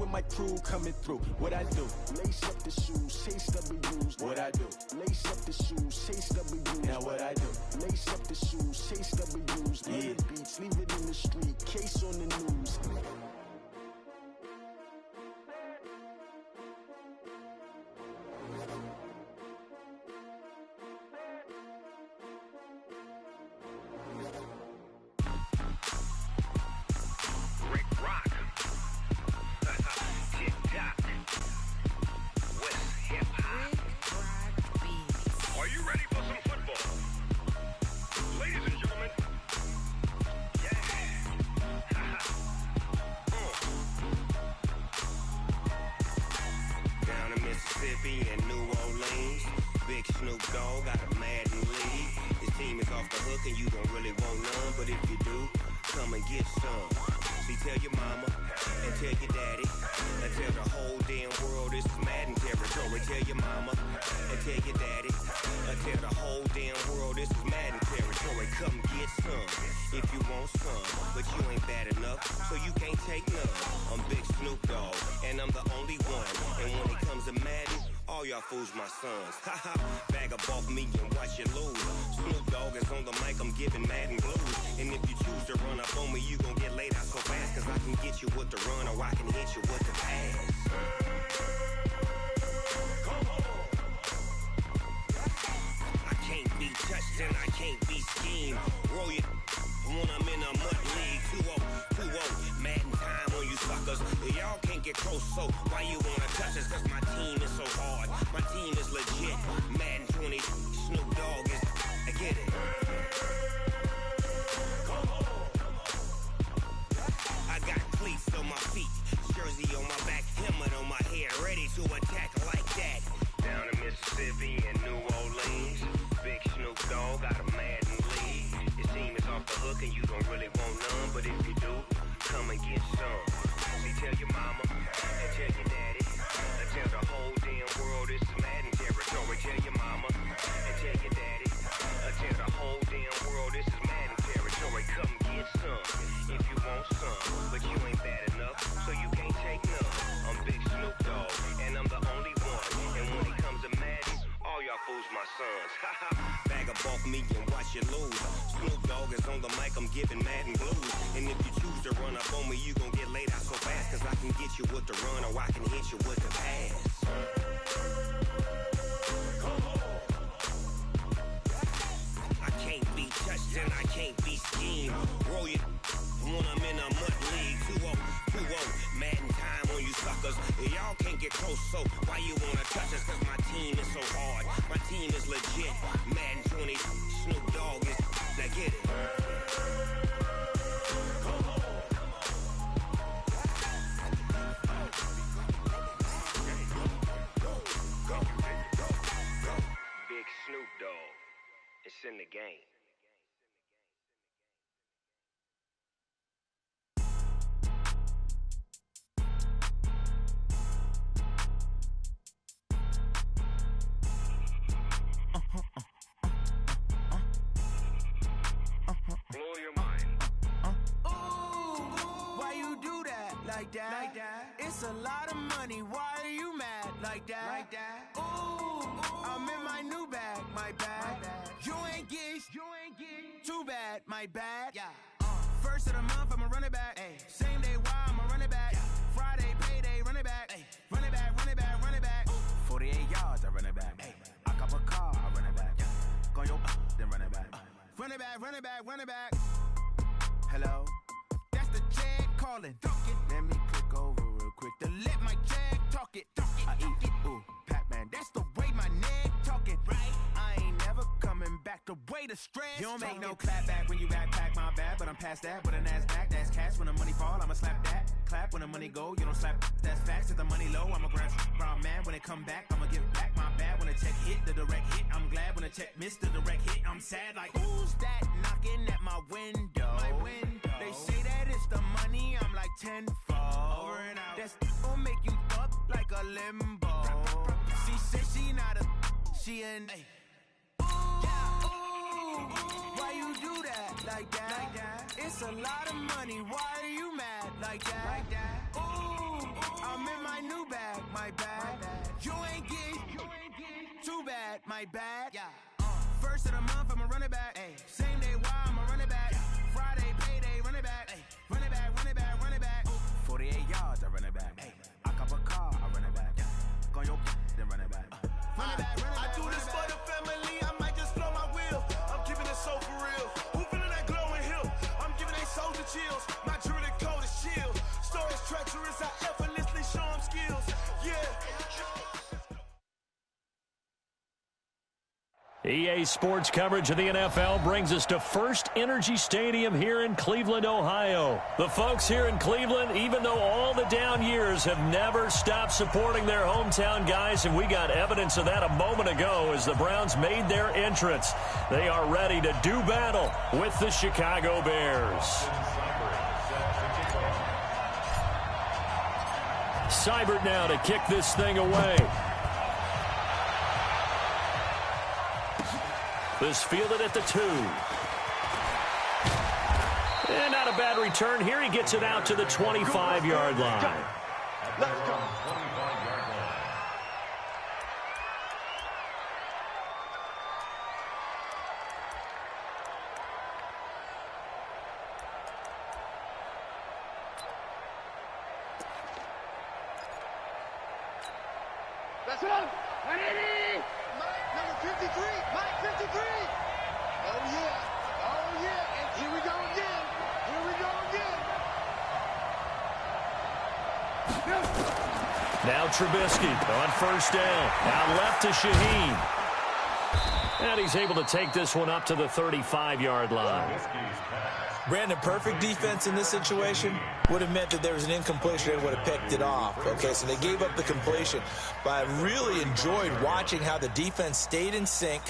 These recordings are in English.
with my crew coming through. What I do? Lace up the shoes, chase W's. What I do? Lace up the shoes, chase W's. Now what I do? Lace up the shoes, chase W's. Yeah. The beats, leave it in the street, case on the news. Fools my sons, haha. Bag up off me and watch you lose. Snoop Dogg is on the mic, I'm giving Madden blues. And if you choose to run up on me, you gon' get laid out so fast. Cause I can get you with the run or I can hit you with the pass. Come on. I can't be touched and I can't be schemed. Roll you when I'm in a mud league. 2-0, 2-0, Madden time on you suckers. Y'all can't get close, so why you wanna touch us? Cause my team is so hard, my team is legit. Madden 20, Snoop Dogg is, I get it. Come on. I got cleats on my feet, jersey on my back, helmet on my head, ready to attack like that. Down in Mississippi and New Orleans, big Snoop Dogg got a Madden lead. Your team is off the hook and you don't really want none, but if you do, come and get some. See, tell your mama and tell your daddy, and tell the whole damn world this is Madden territory. Tell your mama and tell your daddy, and tell the whole damn world this is Madden territory. Come get some if you want some, but you ain't bad enough, so you can't take none. I'm Big Snoop Dogg, and I'm the only one. And when it comes to Madden, all y'all fools my sons. Bag up off me and watch you lose. Snoop Dogg is on the mic, I'm giving Madden blues. And if you choose to run up on me, you gon' get laid out so fast. Cause I can get you with the run or I can hit you with the pass. Come on. I can't be touched and I can't be schemed. Roll you when I'm in a mud league. 2-0, 2-0, Madden time on you suckers. Y'all can't get close, so why you wanna touch us? Cause my team is so hard, my team is legit. Madden 20, Snoop Dogg is, now get it. Come on. Big Snoop Dogg, it's in the game. Blow your mind. Ooh, why you do that? Like that? It's a lot of money. Why are you mad? Like that? Ooh, I'm in my new bag. My bad. You ain't get too bad. My bad. Yeah. First of the month, I'ma run it back. Ay. Same day, why I'ma run it back. Yeah. Friday, payday, run it back. Ay. Run it back, run it back, run it back. Ooh. 48 yards, I run it back. Ay. I cop a car, I run it back. Yeah. Go yo, then run it back. Run it back, run it back, run it back. Hello? That's the jag calling. Let me click over real quick to let my jag talk it. I eat it, ooh, Pac-Man. That's the way my neck talking. Right? I ain't never coming back the way the stress. You don't make no clap back when you backpack, my bad. But I'm past that with a NASDAQ. That's cash. When the money fall, I'ma slap that. Clap when the money go, you don't slap. That's facts. If the money low, I'ma grab brown man. When it come back, I'ma give back my bad. When the check hit, the direct hit. I'm glad when the check missed the direct hit. I'm sad like, who's that knocking at my window? My window. They say that it's the money, I'm like tenfold. Over and out. That's gon' make you up like a limbo. She said she not a, she an. Ooh, why you do that? Like that? It's a lot of money, why are you mad? Like that? Ooh, I'm my bad. Yeah. First of the month, I'm a running back. Ay. Same day, why I'm a running back. Yeah. Friday, payday, running back. Ay. Running back, running back, running back. 48 yards, I run it back. Ay. I cop a car, I run it back. Yeah. Go your then run it back. Run it back, run it back. I do this for the family, I might just blow my wheel. I'm keeping it so for real. Who feeling that glowing hill? I'm giving they soldier chills. My jewelry cold is chill. Stories treacherous, I effortlessly show them skills. Yeah. EA Sports coverage of the NFL brings us to First Energy Stadium here in Cleveland, Ohio. The folks here in Cleveland, even though all the down years, have never stopped supporting their hometown guys, and we got evidence of that a moment ago as the Browns made their entrance. They are ready to do battle with the Chicago Bears. Seibert now to kick this thing away. This fielded at the 2. And not a bad return here. He gets it out to the 25-yard line. Let's go. 25-yard line. Let's go. 180. Mike, number 53. Mike, 53. Oh, yeah. Oh, yeah. And here we go again. Here we go again. Now Trubisky on first down. Out left to Shaheen. And he's able to take this one up to the 35-yard line. Brandon, perfect defense in this situation would have meant that there was an incompletion and would have picked it off. Okay, so they gave up the completion. But I really enjoyed watching how the defense stayed in sync,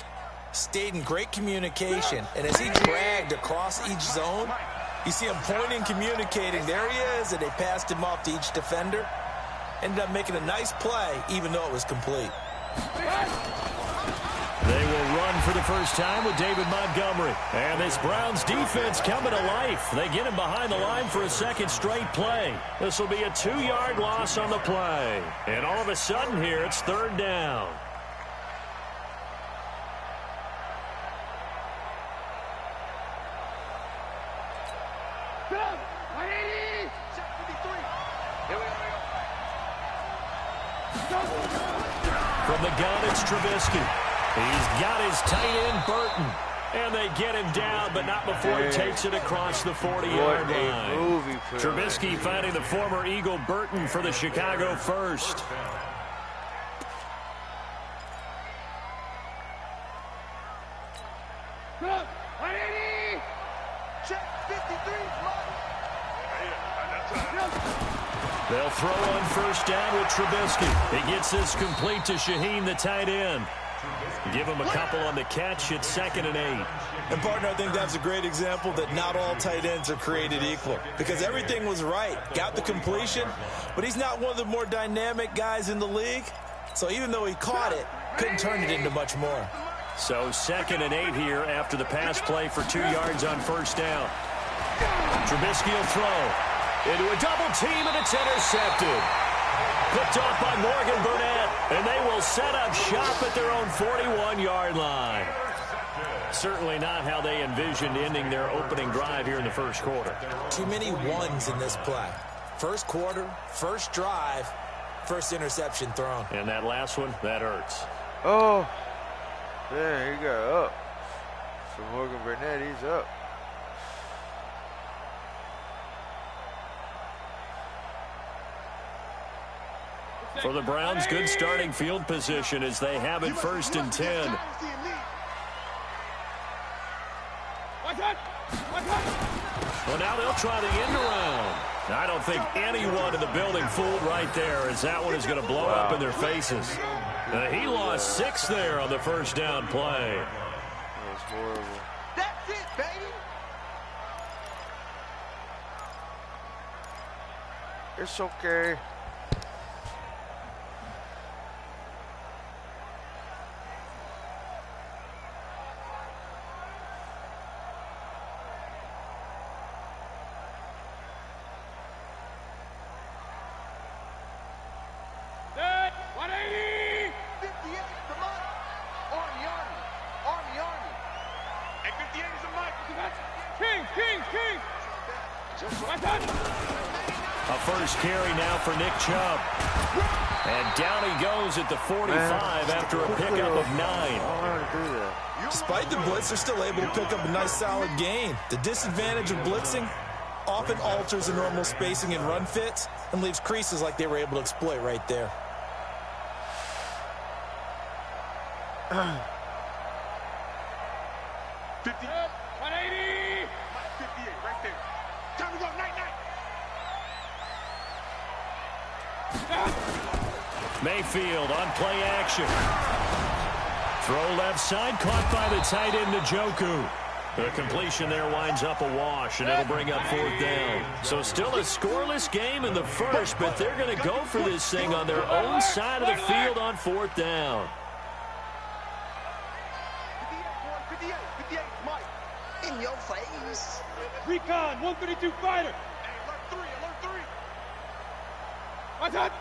stayed in great communication. And as he dragged across each zone, you see him pointing, communicating. There he is, and they passed him off to each defender. Ended up making a nice play, even though it was complete. They will run for the first time with David Montgomery. And this Browns defense coming to life. They get him behind the line for a second straight play. This will be a 2-yard loss on the play. And all of a sudden here, it's third down. From the gun, it's Trubisky. He's got his tight end, Burton. And they get him down, but not before he takes it across the 40-yard line. Trubisky finding the former Eagle Burton for the Chicago first. They'll throw on first down with Trubisky. He gets this complete to Shaheen, the tight end. Give him a couple on the catch. It's 2nd and 8. And, partner, I think that's a great example that not all tight ends are created equal. Because everything was right. Got the completion, but he's not one of the more dynamic guys in the league. So even though he caught it, couldn't turn it into much more. So 2nd and 8 here after the pass play for 2 yards on first down. Trubisky will throw into a double team, and it's intercepted. Picked off by Morgan Burnett, and they will set up shop at their own 41-yard line. Certainly not how they envisioned ending their opening drive here in the first quarter. Too many ones in this play. First quarter, first drive, first interception thrown. And that last one, that hurts. Oh, there he got up. So Morgan Burnett, he's up. For the Browns, good starting field position as they have it 1st and 10. Well, now they'll try the end around. I don't think anyone in the building fooled right there, as that one is going to blow up in their faces. He lost 6 there on the first down play. That was horrible. That's it, baby. It's okay. first carry now for Nick Chubb. And down he goes at the 45 after a pickup of 9. Despite the blitz, they're still able to pick up a nice solid gain. The disadvantage of blitzing often alters the normal spacing and run fits and leaves creases like they were able to exploit right there. $50, 180, 58 right there. Time to go, night. Mayfield on play action. Throw left side, caught by the tight end Njoku. The completion there winds up a wash, and it'll bring up 4th down. So still a scoreless game in the first, but they're going to go for this thing on their own side of the field on 4th down. 58, Mike. In your face. Recon, 132 fighter. Hey, alert 3. What's that?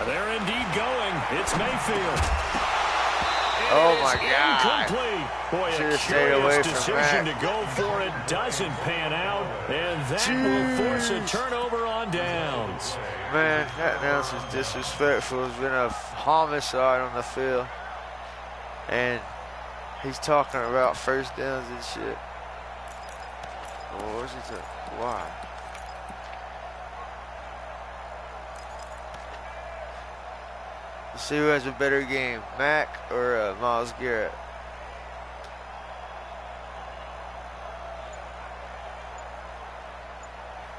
They're indeed going. It's Mayfield. Oh, my God. Incomplete. Boy, a curious decision to go for it doesn't pan out, and that will force a turnover on downs. Man, that announcer's disrespectful. There's been a homicide on the field, and he's talking about first downs and shit. Oh, what's he talking? Why? Let's see who has a better game, Mac or Myles Garrett.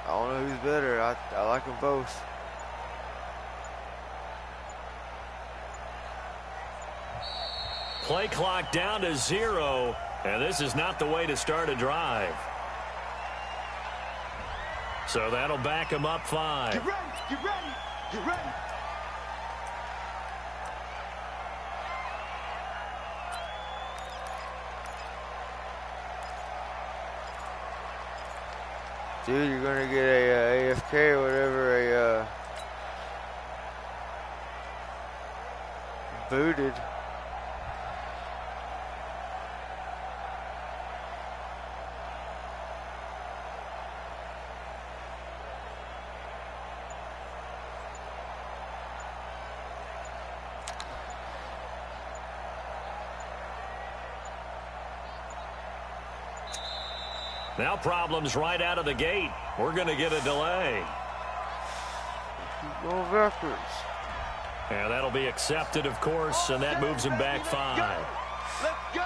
I don't know who's better. I like them both. Play clock down to 0, and this is not the way to start a drive. So that'll back him up 5. Get ready. Dude, you're gonna get a AFK or whatever, booted. Now problems right out of the gate. We're going to get a delay. Keep going backwards. And that'll be accepted, of course, and that moves him back 5. Let's go.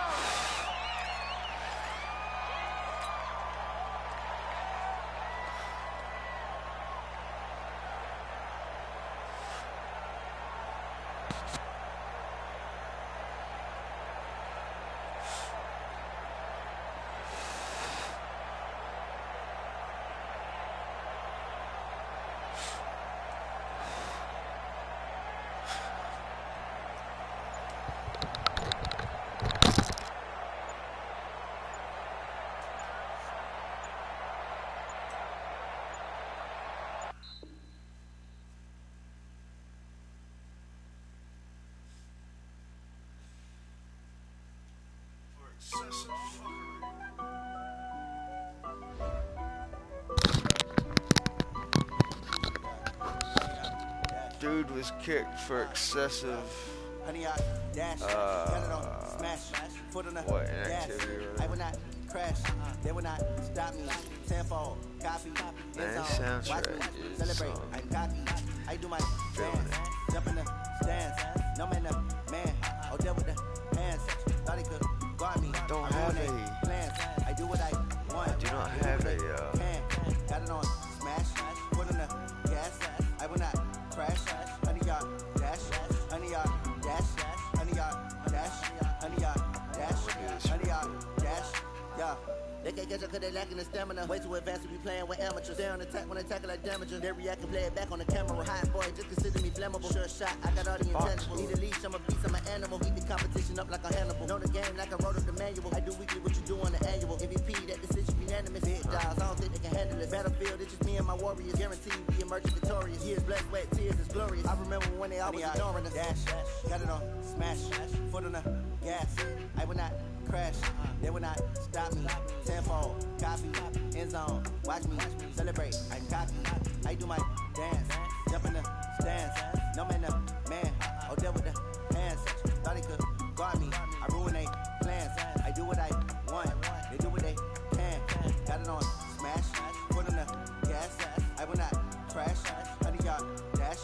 Dude was kicked for excessive what, inactivity or whatever. They will not stop me. Tenfold, copy, Man, this soundtrack is I do my feeling dance, jump in the stands, no man, man, oh, there with the hands, thought he could guard me. Don't have a plans. I do what I want. I do not have a got it on smash, put on the gas, I will not crash, 100-yard dash, 100-yard dash, 100-yard dash, 100-yard dash, 100-yard dash, yeah. They can't catch up cause they lacking the stamina. Way too advanced to be playing with amateurs. They on attack when they tackle like damagers. They react and play it back on the camera. Hot boy, just consider me flammable. Sure shot, I got all the intangibles. Need a leash, I'm a beast, I'm an animal. Keep the competition up like a Hannibal. Know the game like I wrote up the manual. I do weekly what you do on the annual. MVP, that decision unanimous. Hit dials, I don't think they can handle it. Battlefield, it's just me and my warriors. Guaranteed we emerge victorious. Years, blood, sweat, tears, is glorious. I remember when they always ignoring us. Dash, got it on smash, foot on the gas. I will not crash. They will not stop me. Tenfold, copy, end zone. Watch me celebrate. I cocky. I do my dance. Jump in the stands. No man, the man. Oh, there with the hands. Thought he could guard me. I ruin they plans. I do what I want. They do what they can. Got it on smash. Put on the gas. I will not crash. 100-yard dash.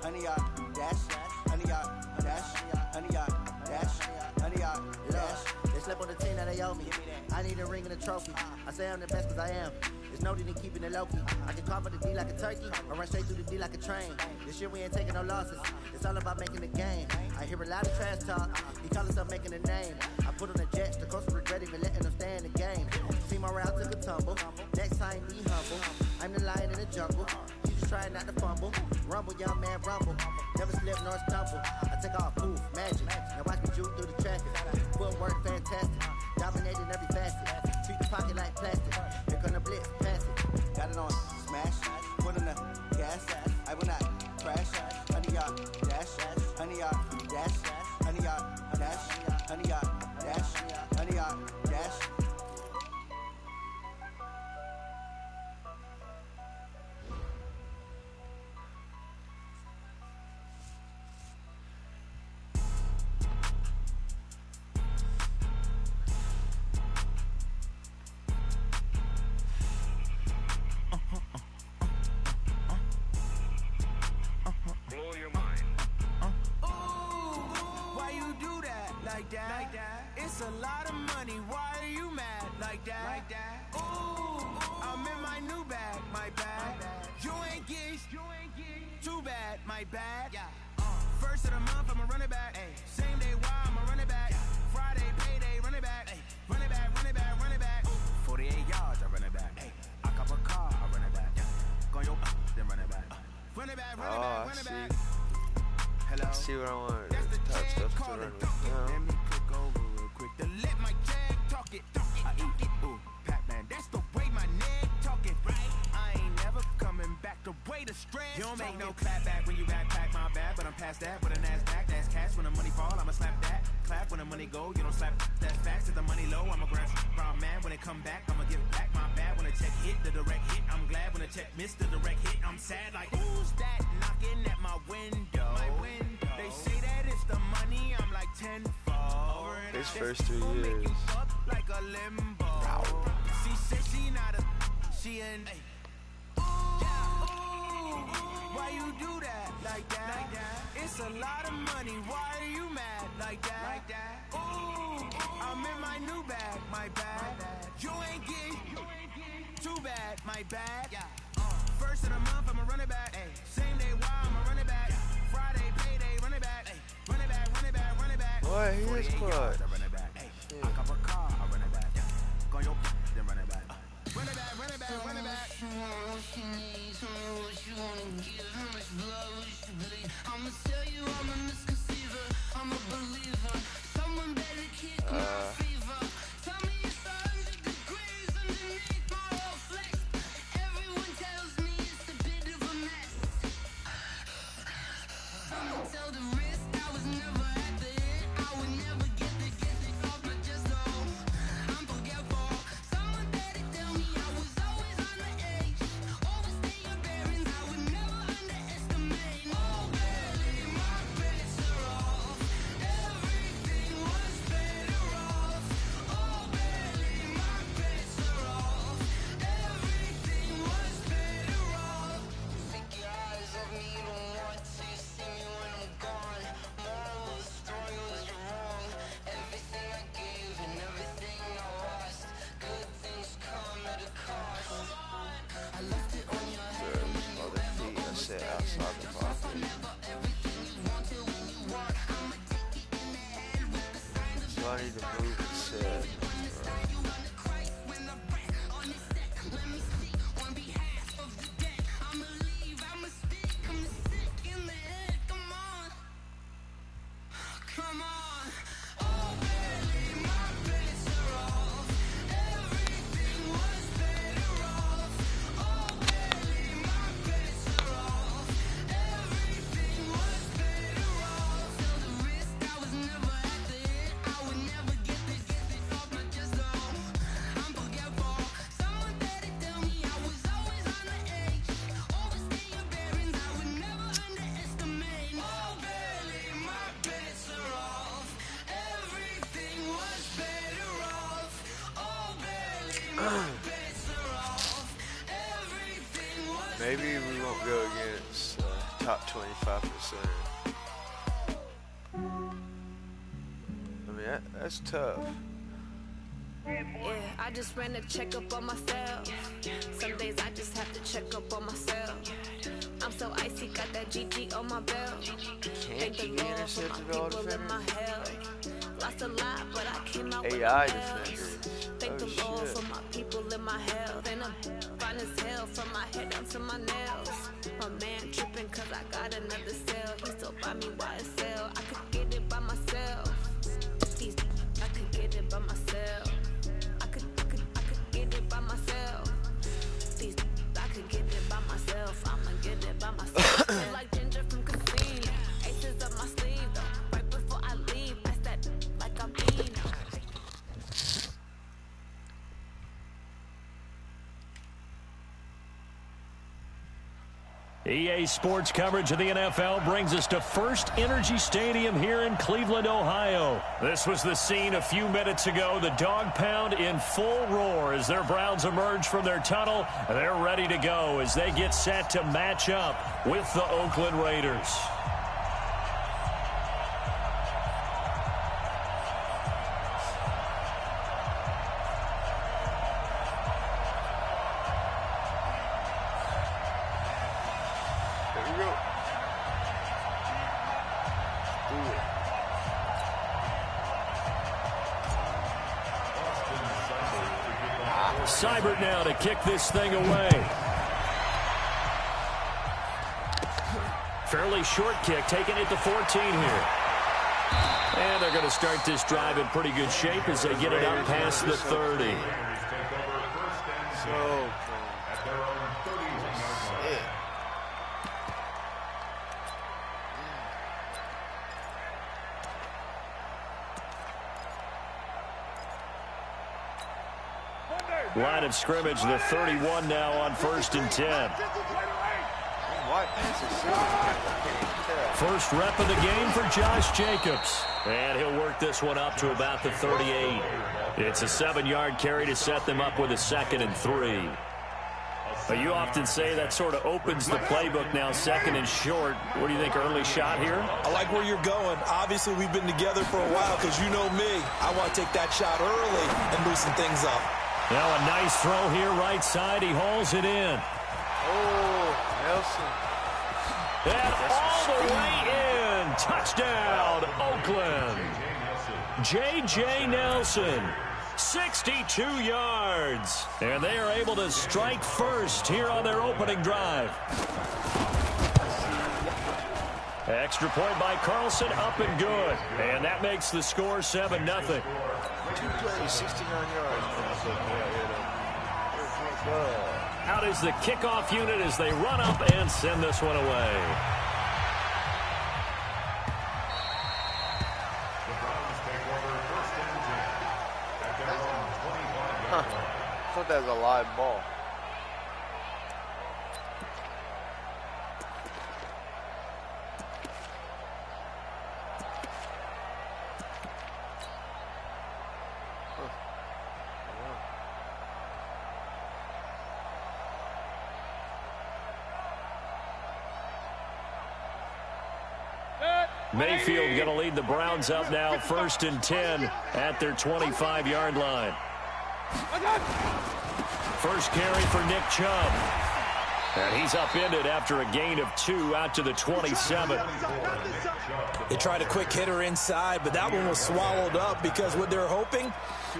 100-yard dash. 100-yard dash. 100-yard dash. 100-yard dash. They slept on the team that they owe me. I need a ring and a trophy. I say I'm the best cause I am. There's no need in keeping it low-key. I can carve the D like a turkey or run straight through the D like a train. This year we ain't taking no losses. It's all about making the game. I hear a lot of trash talk. He call himself making a name. I put on the jets. The coach regret even letting them stay in the game. Team morale took a tumble. Next time be humble. I'm the lion in the jungle. You just trying not to fumble. Rumble, young man, rumble. Never slip nor stumble. I take off, poof, magic. Now watch me juke through the traffic. Footwork fantastic. Dominating every facet. Treat the pocket like plastic. Here come the blitz, pass it. Got it on smash. Put on the gas. I will not crash. 100-yard dash. 100-yard dash. 100-yard dash. 100-yard dash. 100-yard dash. It's a lot of money, why are you mad like that? Ooh, I'm in my new bag, my bag. You ain't get too bad, my bad. First of the month, I'ma run it back. Same day, why I'ma run it back. Friday, payday, run it back. Run it back, run it back, run it back. 48 yards, I run it back. I cop a car, I run it back. Go yo, then run it back. Run it back, run it back, run it back. Hello. See what I want. That's the Type jag, stuff to call run it with. dunk it. Yeah. Let me click over real quick to let my jag talk it. I eat it, ooh, Pac-Man. That's the way my neck talking, right? I ain't never coming back the way the stress. You don't make no clap back when you backpack my bag, but I'm past that with a NASDAQ. That's cash when the money fall, I'ma slap that. Clap when the money go, you don't slap. That's facts. If the money low, I'ma grab brown man. When it come back, I'ma give back my bad. When the check hit, the direct hit. I'm glad when the check missed the direct hit. I'm sad like who's that knocking at my window? They say that it's the money, I'm like tenfold. His first 3 years. Like a limbo. She said she not a, she in. Ooh, why you do that like that? It's a lot of money, why are you mad like that? Ooh, I'm in my new bag, my bag. You ain't get too bad, my bad. First of the month, I'ma run it back. Same day, why I'ma run it back. Friday, payday, run it back. Run it back, run it back, run it back. Boy, he is clutch. Run it back. I cop a car, I run it back. Go yo, then run it back. Run it back, run it back, run it back. I'ma tell you I'm a misconceiver. I'm a believer. Someone better keep my fever. Tell me it's 100 degrees underneath my whole flex. Everyone tells me it's a bit of a mess. I'ma tell the risk I was never at the end. I would never get it off my chest though. I'm forgetful. Someone better tell me I was always on the edge. Overstay your bearings, I would never underestimate. Oh baby, my bets are off. Everything was better off. Oh baby, my bets are off. Everything was better off. Take your eyes off me, don't want to see me when I'm gone. Moral of the story was you're wrong. Everything I gave and everything I lost. Good things come at a cost. I left it on your head when you Other feet are set outside the pocket. everything you wanted when you want. I'ma take it in the head with the signs of So I need to move and set. you wanna cry when I rap on this set. Let me speak on behalf of the dead. I'ma leave, I'ma speak, I'm sick in the head. Come on, come on. Oh baby, my bets are off. Everything was better off. Oh baby, my bets are off. Everything was better off. Till the risk I was never at the end. I would never get it off Maybe we won't go against top 25%. I mean, that's tough. Yeah, I just ran a checkup on myself. Some days I just have to check up on myself. I'm so icy, got that GG on my belt. Thank the Lord for my people in my health. Lost a lot, but I came out with AI a defenders. Thank the Lord for my people in my health. And I'm fine as hell from my head down to my nails. My man tripping cause I got another cell. He still buy me YSL. I could get it by myself. I could get it by myself. I could get it by myself. I could get it by myself. I'ma get it by myself. Feel like ginger from casino. Aces up my sleeve though. Right before I leave, pass that like I'm Dino. EA Sports coverage of the NFL brings us to First Energy Stadium here in Cleveland, Ohio. This was the scene a few minutes ago. The dog pound in full roar as their Browns emerge from their tunnel. They're ready to go as they get set to match up with the Oakland Raiders. Seibert now to kick this thing away. Fairly short kick, taking it to 14 here. And they're going to start this drive in pretty good shape as they get it up past the 30. So Line of scrimmage, the 31 now on 1st and 10. First rep of the game for Josh Jacobs. And he'll work this one up to about the 38. It's a 7-yard carry to set them up with a 2nd and 3. But you often say that sort of opens the playbook now, 2nd and short. What do you think, early shot here? I like where you're going. Obviously, we've been together for a while because you know me. I want to take that shot early and loosen things up. Now a nice throw here, right side. He hauls it in. Oh, Nelson. And all the way in. Touchdown, Oakland. J.J. Nelson, 62 yards. And they are able to strike first here on their opening drive. Extra point by Carlson, up and good. And that makes the score 7-0. 2 plays, 69 yards. Out is the kickoff unit as they run up and send this one away. I thought that was a live ball. Mayfield going to lead the Browns up now, 1st and 10 at their 25-yard line. First carry for Nick Chubb. And he's upended after a gain of 2 out to the 27. They tried a quick hitter inside, but that one was swallowed up because what they're hoping,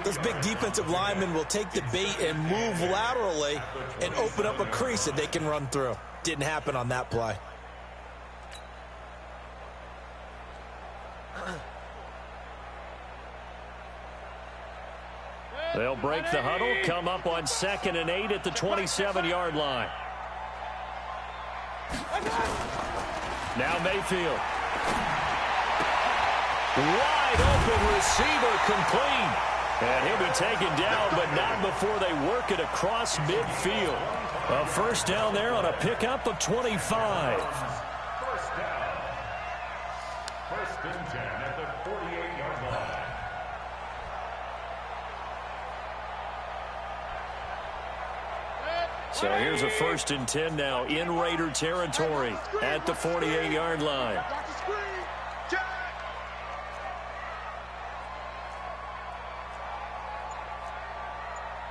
those big defensive linemen will take the bait and move laterally and open up a crease that they can run through. Didn't happen on that play. They'll break the huddle, come up on 2nd and 8 at the 27-yard line. Now Mayfield. Wide open receiver complete. And he'll be taken down, but not before they work it across midfield. A first down there on a pickup of 25. First down. 1st and 10 at the 48-yard line. So here's a 1st and 10 now in Raider territory at the 48-yard line.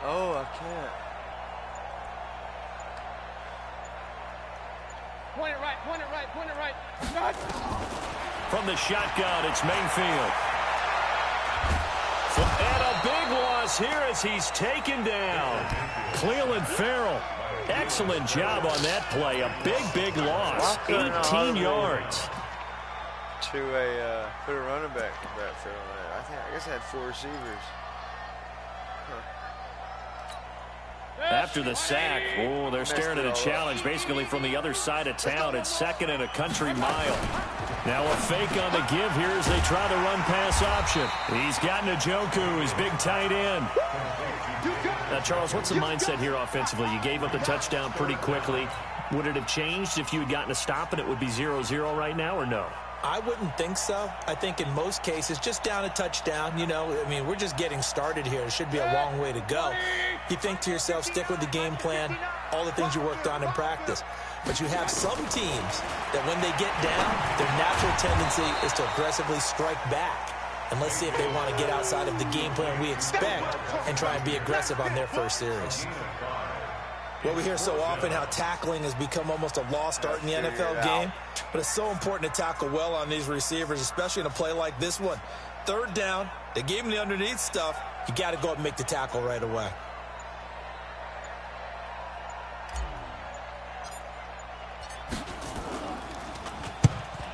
Oh, I can't. Point it right, point it right, point it right. From the shotgun, it's Mayfield. And a big loss here as he's taken down. Cleveland Farrell, excellent job on that play. A big loss, 18 yards. To put a running back in the backfield. I guess I had 4 receivers. After the sack, they're staring at a challenge basically from the other side of town. It's 2nd and a country mile. Now a fake on the give here as they try the run-pass option. He's got Njoku, his big tight end. Now, Charles, what's the mindset here offensively? You gave up the touchdown pretty quickly. Would it have changed if you had gotten a stop and it would be 0-0 right now, or no? I wouldn't think so. I think in most cases, just down a touchdown, you know, I mean, we're just getting started here. It should be a long way to go. You think to yourself, stick with the game plan, all the things you worked on in practice. But you have some teams that when they get down, their natural tendency is to aggressively strike back. And let's see if they want to get outside of the game plan we expect and try and be aggressive on their first series. Well, we hear so often how tackling has become almost a lost art in the NFL game. But it's so important to tackle well on these receivers, especially in a play like this one. 3rd down, they gave him the underneath stuff. You got to go up and make the tackle right away.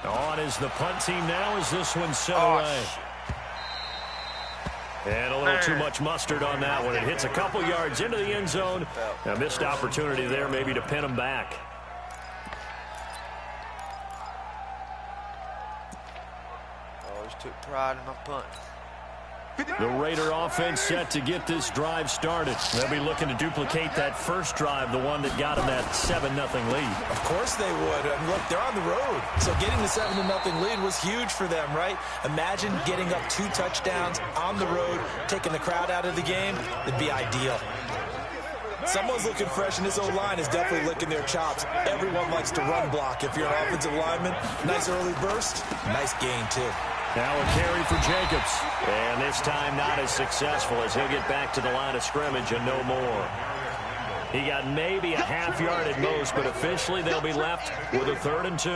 On is the punt team now as this one's set away. And a little too much mustard on that one. It hits a couple yards into the end zone. A missed opportunity there maybe to pin them back. Always took pride in my punt. The Raider offense set to get this drive started. They'll be looking to duplicate that first drive, the one that got them that 7-0 lead. Of course they would. And look, they're on the road. So getting the 7-0 lead was huge for them, right? Imagine getting up 2 touchdowns on the road, taking the crowd out of the game. It'd be ideal. Someone's looking fresh, and this O-line is definitely licking their chops. Everyone likes to run block. If you're an offensive lineman, nice early burst, nice gain, too. Now a carry for Jacobs. And this time not as successful as he'll get back to the line of scrimmage and no more. He got maybe a half yard at most, but officially they'll be left with a 3rd and 2.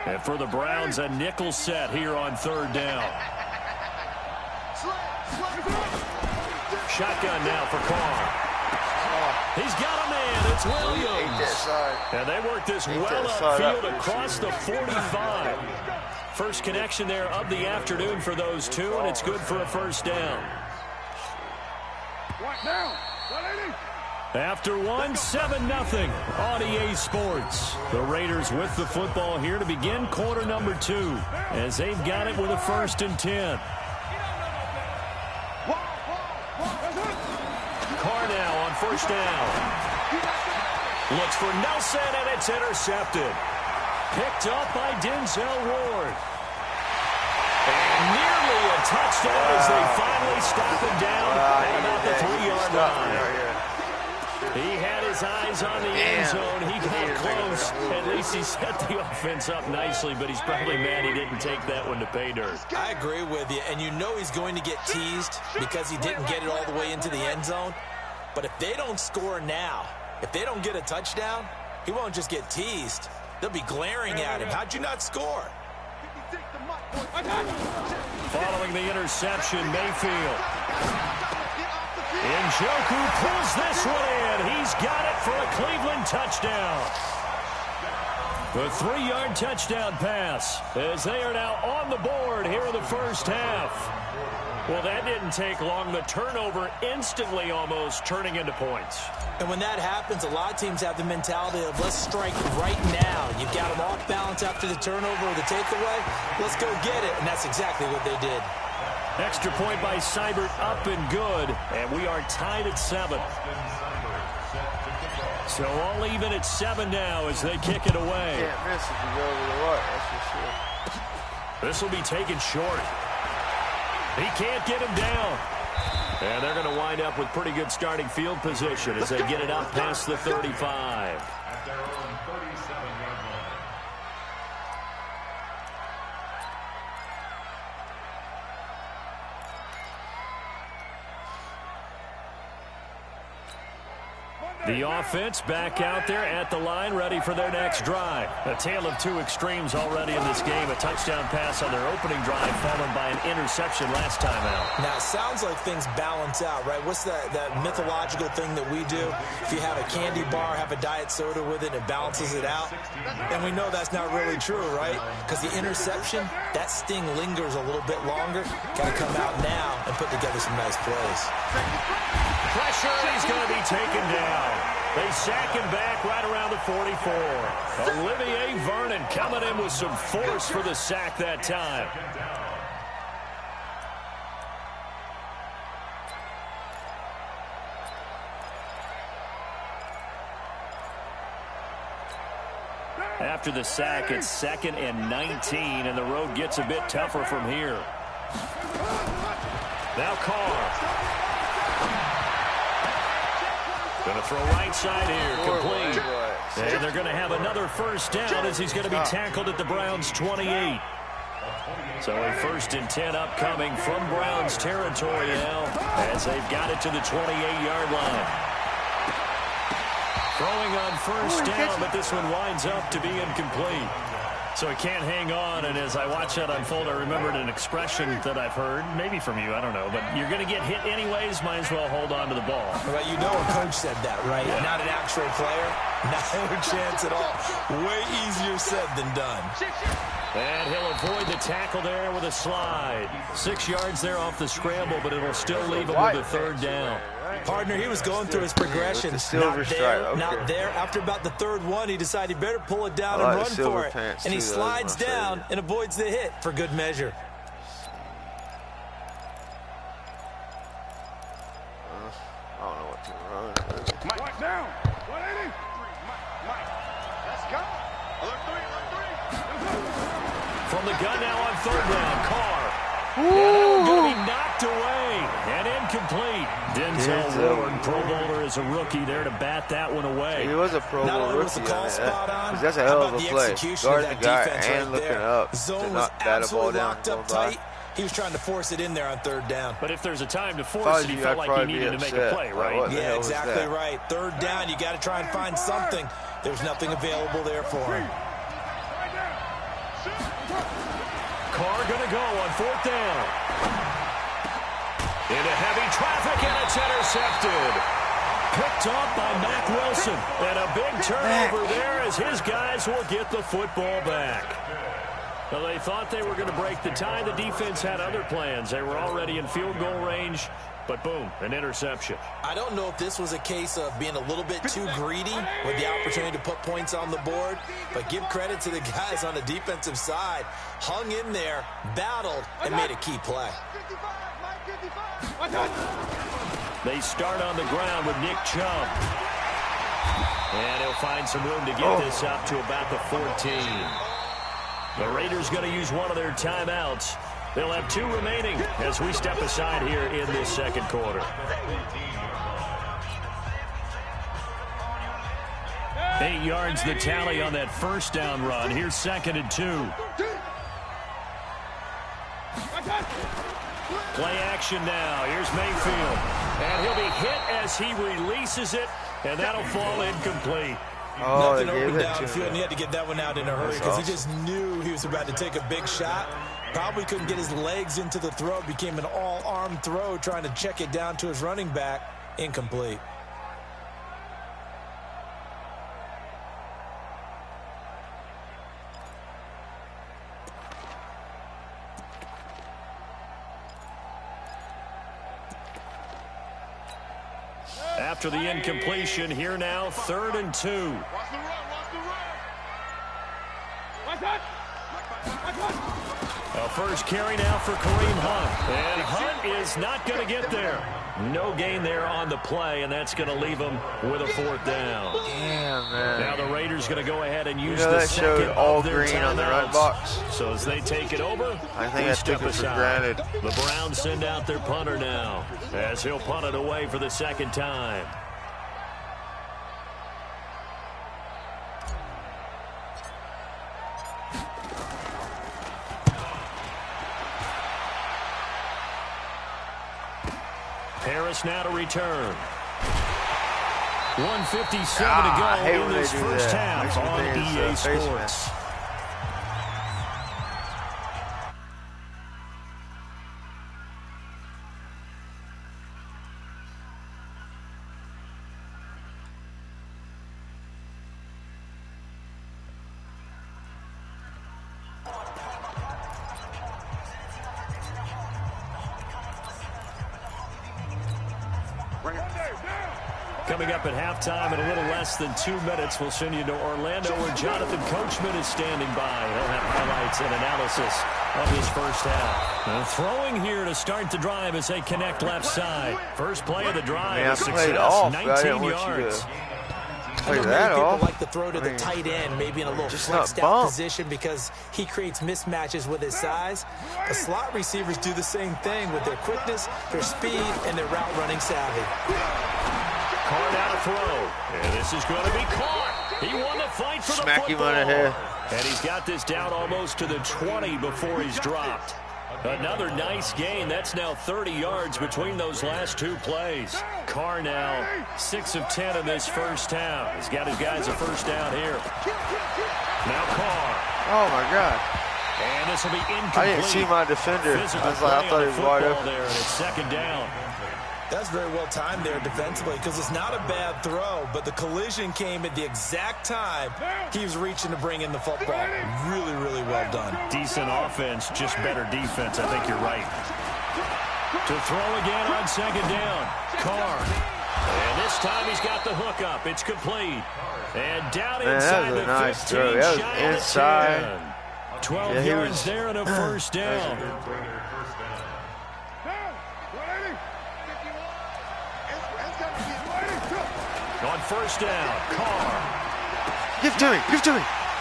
And for the Browns, a nickel set here on 3rd down. Shotgun now for Carr. He's got a man. It's Williams. And they work this well upfield across the 45. First connection there of the afternoon for those two, and it's good for a 1st down. After one, 7-0 on EA Sports. The Raiders with the football here to begin quarter number 2 as they've got it with a 1st and 10. Carr now on 1st down. Looks for Nelson, and it's intercepted. Picked up by Denzel Ward. And nearly a touchdown as they finally stop him down at about the 3-yard line. He had his eyes on the end zone. He got close. At least he set the offense up nicely, but he's probably mad he didn't take that one to pay dirt. I agree with you, and you know he's going to get teased because he didn't get it all the way into the end zone. But if they don't score now, if they don't get a touchdown, he won't just get teased. They'll be glaring at him. How'd you not score? Following the interception, Mayfield. Njoku pulls this one in. He's got it for a Cleveland touchdown. The 3-yard touchdown pass as they are now on the board here in the 1st half. Well, that didn't take long. The turnover instantly almost turning into points. And when that happens, a lot of teams have the mentality of let's strike right now. You've got them off balance after the turnover or the takeaway. Let's go get it. And that's exactly what they did. Extra point by Seibert, up and good. And we are tied at 7. So all even at 7 now as they kick it away. Can't miss if you go over the what, that's for sure. This will be taken short. He can't get him down. And they're going to wind up with pretty good starting field position as they get it up past the 35. At their own 37-yard line. The offense back out there at the line, ready for their next drive. A tale of two extremes already in this game. A touchdown pass on their opening drive, followed by an interception last time out. Now, it sounds like things balance out, right? What's that mythological thing that we do? If you have a candy bar, have a diet soda with it, it balances it out. And we know that's not really true, right? Because the interception, that sting lingers a little bit longer. Got to come out now and put together some nice plays. Pressure, he's going to be taken down. They sack him back right around the 44. Olivier Vernon coming in with some force for the sack that time. After the sack, it's 2nd and 19, and the road gets a bit tougher from here. Now Carr. Going to throw right side here, complete. And they're going to have another first down as he's going to be tackled at the Browns' 28. So a 1st and 10 upcoming from Browns territory now as they've got it to the 28-yard line. Throwing on first down, but this one winds up to be incomplete. So he can't hang on, and as I watch that unfold, I remembered an expression that I've heard, maybe from you, I don't know, but you're going to get hit anyways, might as well hold on to the ball. Well, you know a coach said that, right? Yeah. Not an actual player. No chance at all. Way easier said than done. And he'll avoid the tackle there with a slide. 6 yards there off the scramble, but it'll still leave him with a 3rd down. Partner, he was going through his progression. Not there. After about the 3rd one, he decided he better pull it down and run for it. And he slides down and avoids the hit for good measure. I don't know what to run. Mike down. 180. Mike. Let's go. Alert 3. From the gun now on 3rd down, Carr. And that one going to be knocked away and incomplete. Denzel Ward, Pro Bowler, is a rookie there to bat that one away. He was a Pro Bowl rookie. That's a hell of a play. Guarding the guy and looking up. Zone was absolutely locked up tight. He was trying to force it in there on 3rd down. But if there's a time to force it, he felt like he needed to make a play, right? Yeah, exactly right. 3rd down, you got to try and find something. There's nothing available there for him. Carr going to go on 4th down. Into heavy traffic, and it's intercepted. Picked off by Mack Wilson. And a big turnover there as his guys will get the football back. Well, they thought they were going to break the tie. The defense had other plans. They were already in field goal range, but boom, an interception. I don't know if this was a case of being a little bit too greedy with the opportunity to put points on the board, but give credit to the guys on the defensive side. Hung in there, battled, and made a key play. They start on the ground with Nick Chubb. And he'll find some room to get this up to about the 14. The Raiders going to use one of their timeouts. They'll have 2 remaining as we step aside here in this 2nd quarter. 8 yards the tally on that 1st down run. Here's 2nd and 2. Play action now. Here's Mayfield. And he'll be hit as he releases it, and that'll fall incomplete. Nothing open downfield, and he had to get that one out in a hurry because he just knew he was about to take a big shot. Probably couldn't get his legs into the throw. Became an all-arm throw, trying to check it down to his running back. Incomplete. After the incompletion, here now, 3rd and 2. Watch the run. Watch that. A first carry now for Kareem Hunt. And Hunt is not going to get there. No gain there on the play, and that's going to leave them with a 4th down. Damn, man. Now the Raiders going to go ahead and use the that showed second all of their green on the timeouts. right box. So as they take it over, I think I took it for granted. The Browns send out their punter now, as he'll punt it away for the 2nd time. Harris now to return. 1:57 to go in this first half on EA Sports. Coming up at halftime in a little less than 2 minutes, we'll send you to Orlando where Jonathan Coachman is standing by. He'll have highlights and analysis of this first half. And throwing here to start the drive as they connect left side. First play of the drive. Man, I success, played off. 19 yards. Play that people off. like to throw to the tight end, maybe in a little flexed out position because he creates mismatches with his size. The slot receivers do the same thing with their quickness, their speed, and their route running savvy. Carr now to throw. And this is going to be caught. He won the fight for the football. Smack him on the head. And he's got this down almost to the 20 before he's dropped. Another nice gain. That's now 30 yards between those last 2 plays. Carr now 6 of 10 in this first half. He's got his guys a first down here. Now Carr. Oh, my God. And this will be incomplete. I didn't see my defender. I thought he was wide open. There, and it's 2nd down. That's very well timed there defensively because it's not a bad throw, but the collision came at the exact time he was reaching to bring in the football. Really, really well done. Decent offense, just better defense. I think you're right. To throw again on 2nd down. Carr. And this time he's got the hook up. It's complete. And down inside the 15. That was inside. 12 yards there and a first down. On first down, Carr. Give to me.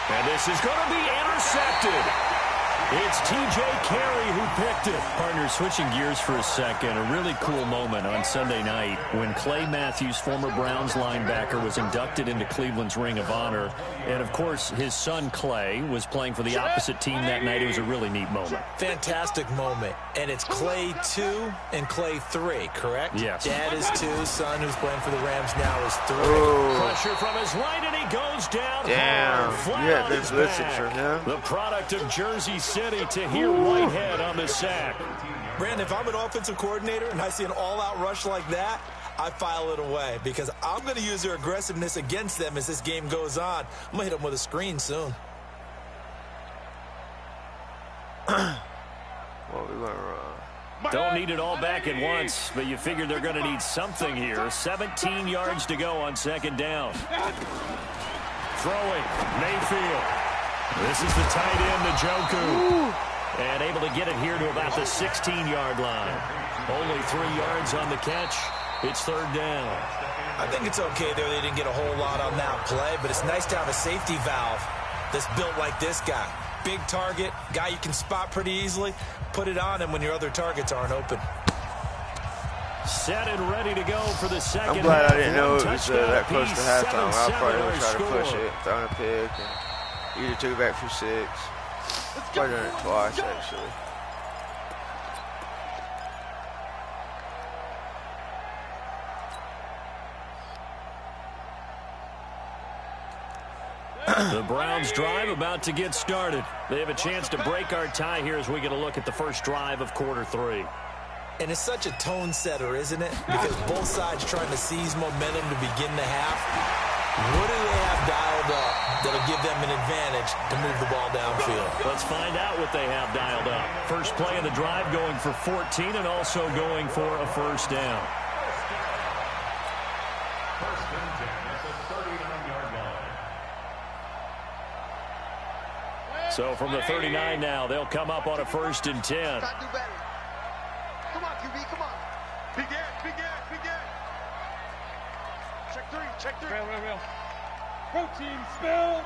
And this is going to be intercepted. It's T.J. Carey who picked it. Partner, switching gears for a second, a really cool moment on Sunday night when Clay Matthews, former Browns linebacker, was inducted into Cleveland's Ring of Honor. And, of course, his son Clay was playing for the opposite team that night. It was a really neat moment. Fantastic moment. And it's Clay 2 and Clay 3, correct? Yes. Dad is 2, son who's playing for the Rams now is 3. Ooh. Pressure from his right, and he goes down. Damn. Yeah, this blitzing for him. The product of Jersey City to hear Whitehead on the sack. Brandon, if I'm an offensive coordinator and I see an all-out rush like that, I file it away because I'm going to use their aggressiveness against them as this game goes on. I'm going to hit them with a screen soon. What we gonna run? Don't need it all back at once, but you figure they're going to need something here. 17 yards to go on 2nd down. Throwing, Mayfield. This is the tight end, Njoku. And able to get it here to about the 16-yard line. Only 3 yards on the catch. It's 3rd down. I think it's okay there. They didn't get a whole lot on that play, but it's nice to have a safety valve that's built like this guy. Big target, guy you can spot pretty easily. Put it on him when your other targets aren't open. Set and ready to go for the second I'm glad half. I didn't know it was that close to halftime. I probably would try to score. push it, throwing a pick, and either took it back for 6. Probably done it twice, actually. The Browns drive about to get started. They have a chance to break our tie here as we get a look at the first drive of quarter 3. And it's such a tone setter, isn't it? Because both sides trying to seize momentum to begin the half. What do they have dialed up that'll give them an advantage to move the ball downfield? Let's find out what they have dialed up. First play of the drive going for 14 and also going for a first down. First and 10 at the 39-yard line. So from the 39 now, they'll come up on a 1st and 10. Come on, QB, come on. Begin. Check three. Real. Protein spill.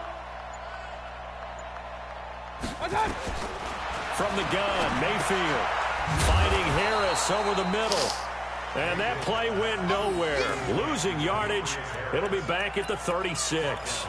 From the gun, Mayfield finding Harris over the middle. And that play went nowhere. Losing yardage. It'll be back at the 36.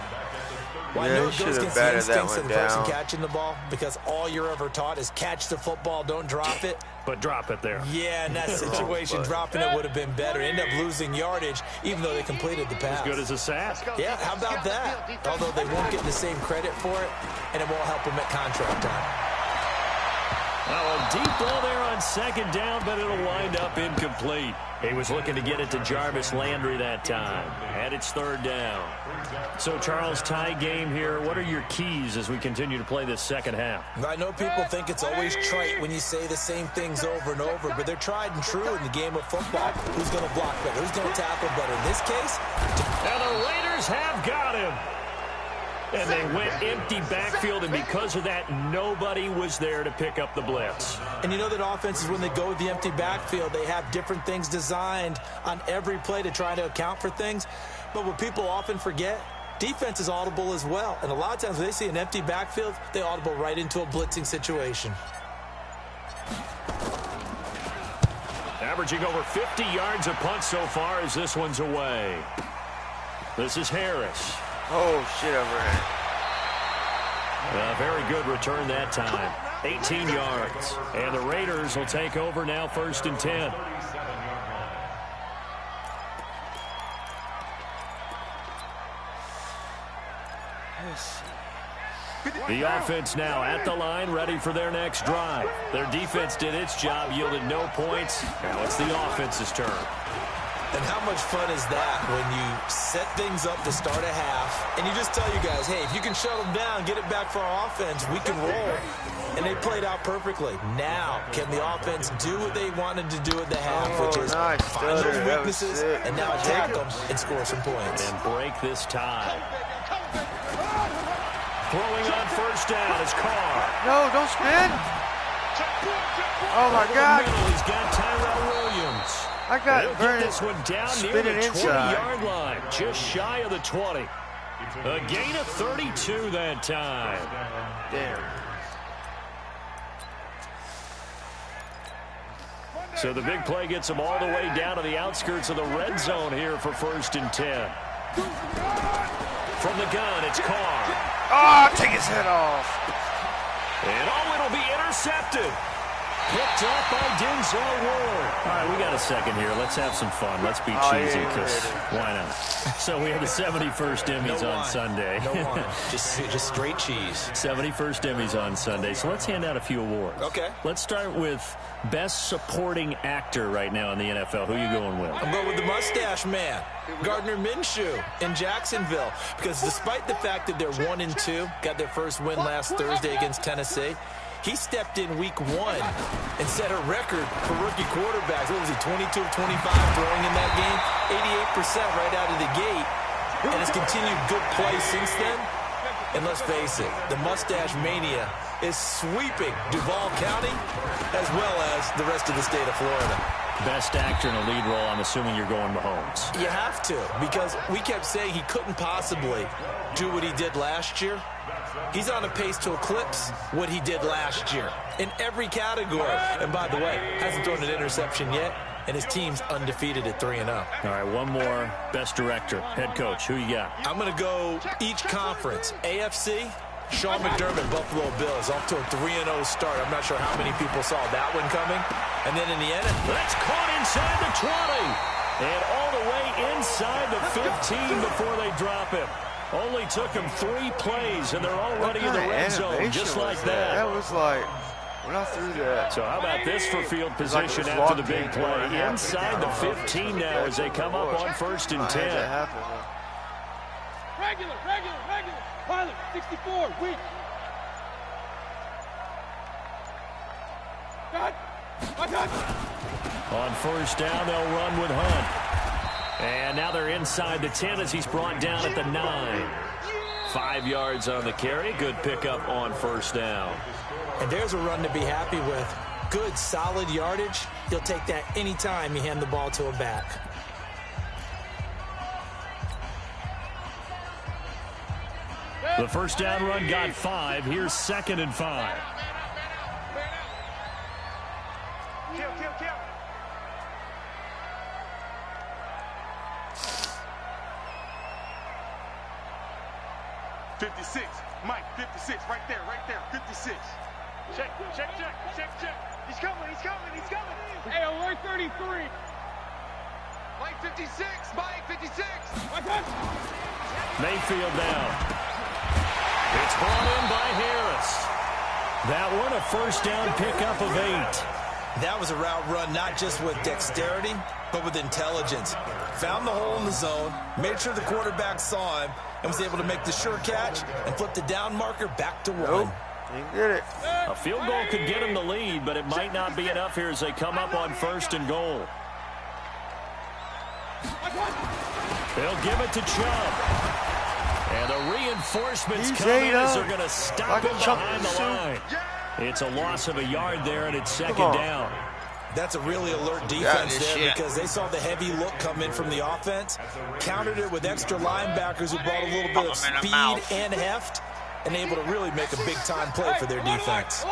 Well, yeah, he should have batted that one down. Person catching the ball, because all you're ever taught is catch the football, don't drop it. But drop it there. Yeah, in that situation, dropping it would have been better. End up losing yardage, even though they completed the pass. As good as a sack. Yeah, how about that? Although they won't get the same credit for it, and it won't help them at contract time. Well, a deep ball there on second down, but it'll wind up incomplete. He was looking to get it to Jarvis Landry that time. And it's third down. So, Charles, tie game here. What are your keys as we continue to play this second half? I know people think it's always trite when you say the same things over and over, but they're tried and true in the game of football. Who's going to block better? Who's going to tackle better? In this case, and the Raiders have got him. And they went empty backfield, and because of that, nobody was there to pick up the blitz. And you know that offenses, when they go with the empty backfield, they have different things designed on every play to try to account for things. But what people often forget, defense is audible as well. And a lot of times when they see an empty backfield, they audible right into a blitzing situation. Averaging over 50 yards a punt so far as this one's away. This is Harris. Oh, shit, overhead. A very good return that time. 18 yards. And the Raiders will take over now, 1st and 10. The offense now at the line, ready for their next drive. Their defense did its job, yielded no points. Now it's the offense's turn. And how much fun is that when you set things up to start a half and you just tell you guys, hey, if you can shut them down, get it back for our offense, we can roll. And they played out perfectly. Now, can the offense do what they wanted to do at the half, which is find those weaknesses and now attack them and score some points. And break this tie. Throwing on 1st down is Carr. No, don't spin. Oh, my God. He's got Tyrell Williams. I got this one down near the 20-yard line, just shy of the 20. A gain of 32 that time. Damn. So the big play gets them all the way down to the outskirts of the red zone here for 1st and 10. From the gun, it's Carr. Oh, take his head off. And it'll be intercepted. Picked up by Denzel Ward. All right, we got a second here. Let's have some fun. Let's be cheesy, because why not? So we have the 71st Emmys on Sunday. No wine. Just straight cheese. 71st Emmys on Sunday. So let's hand out a few awards. Okay. Let's start with Best Supporting Actor right now in the NFL. Who are you going with? I'm going with the Mustache Man, Gardner Minshew in Jacksonville. Because despite the fact that they're 1-2, got their first win last Thursday against Tennessee, he stepped in week 1 and set a record for rookie quarterbacks. What was he, 22 of 25 throwing in that game? 88% right out of the gate. And has continued good play since then. And let's face it, the Mustache Mania is sweeping Duval County as well as the rest of the state of Florida. Best actor in a lead role, I'm assuming you're going Mahomes. You have to, because we kept saying he couldn't possibly do what he did last year. He's on a pace to eclipse what he did last year in every category. And by the way, hasn't thrown an interception yet, and his team's undefeated at 3-0. All right, one more. Best director, head coach. Who you got? I'm going to go each conference. AFC, Sean McDermott, Buffalo Bills, off to a 3-0 start. I'm not sure how many people saw that one coming. And then in the end, that's caught inside the 20. And all the way inside the 15 before they drop him. Only took him 3 plays, and they're already in the red zone, just like that. That was like, when I threw that. So how about this for field position after the big play? Inside the 15 now as they come up on 1st and 10. Regular. Pilot, 64, weak. Got. On 1st down, they'll run with Hunt. And now they're inside the 10 as he's brought down at the 9. 5 yards on the carry. Good pickup on 1st down. And there's a run to be happy with. Good, solid yardage. He'll take that anytime you hand the ball to a back. The first down run got 5. Here's 2nd and 5. Kill. 56. Mike, 56. Right there. 56. Check. He's coming. Hey, alert 33. Mike, 56. Mike, 56. Mayfield down. It's brought in by Harris. That one a first down pickup of 8. That was a route run not just with dexterity, but with intelligence. Found the hole in the zone, made sure the quarterback saw him, and was able to make the sure catch and flip the down marker back to 1. Nope. Didn't get it. A field goal could get him the lead, but it might not be enough here as they come up on 1st and goal. They'll give it to Chubb. And the reinforcements coming as they're going to stop him behind the line. It's a loss of a yard there, and it's 2nd down. That's a really alert defense there because they saw the heavy look come in from the offense, countered it with extra linebackers who brought a little bit of speed and heft, and able to really make a big-time play for their defense.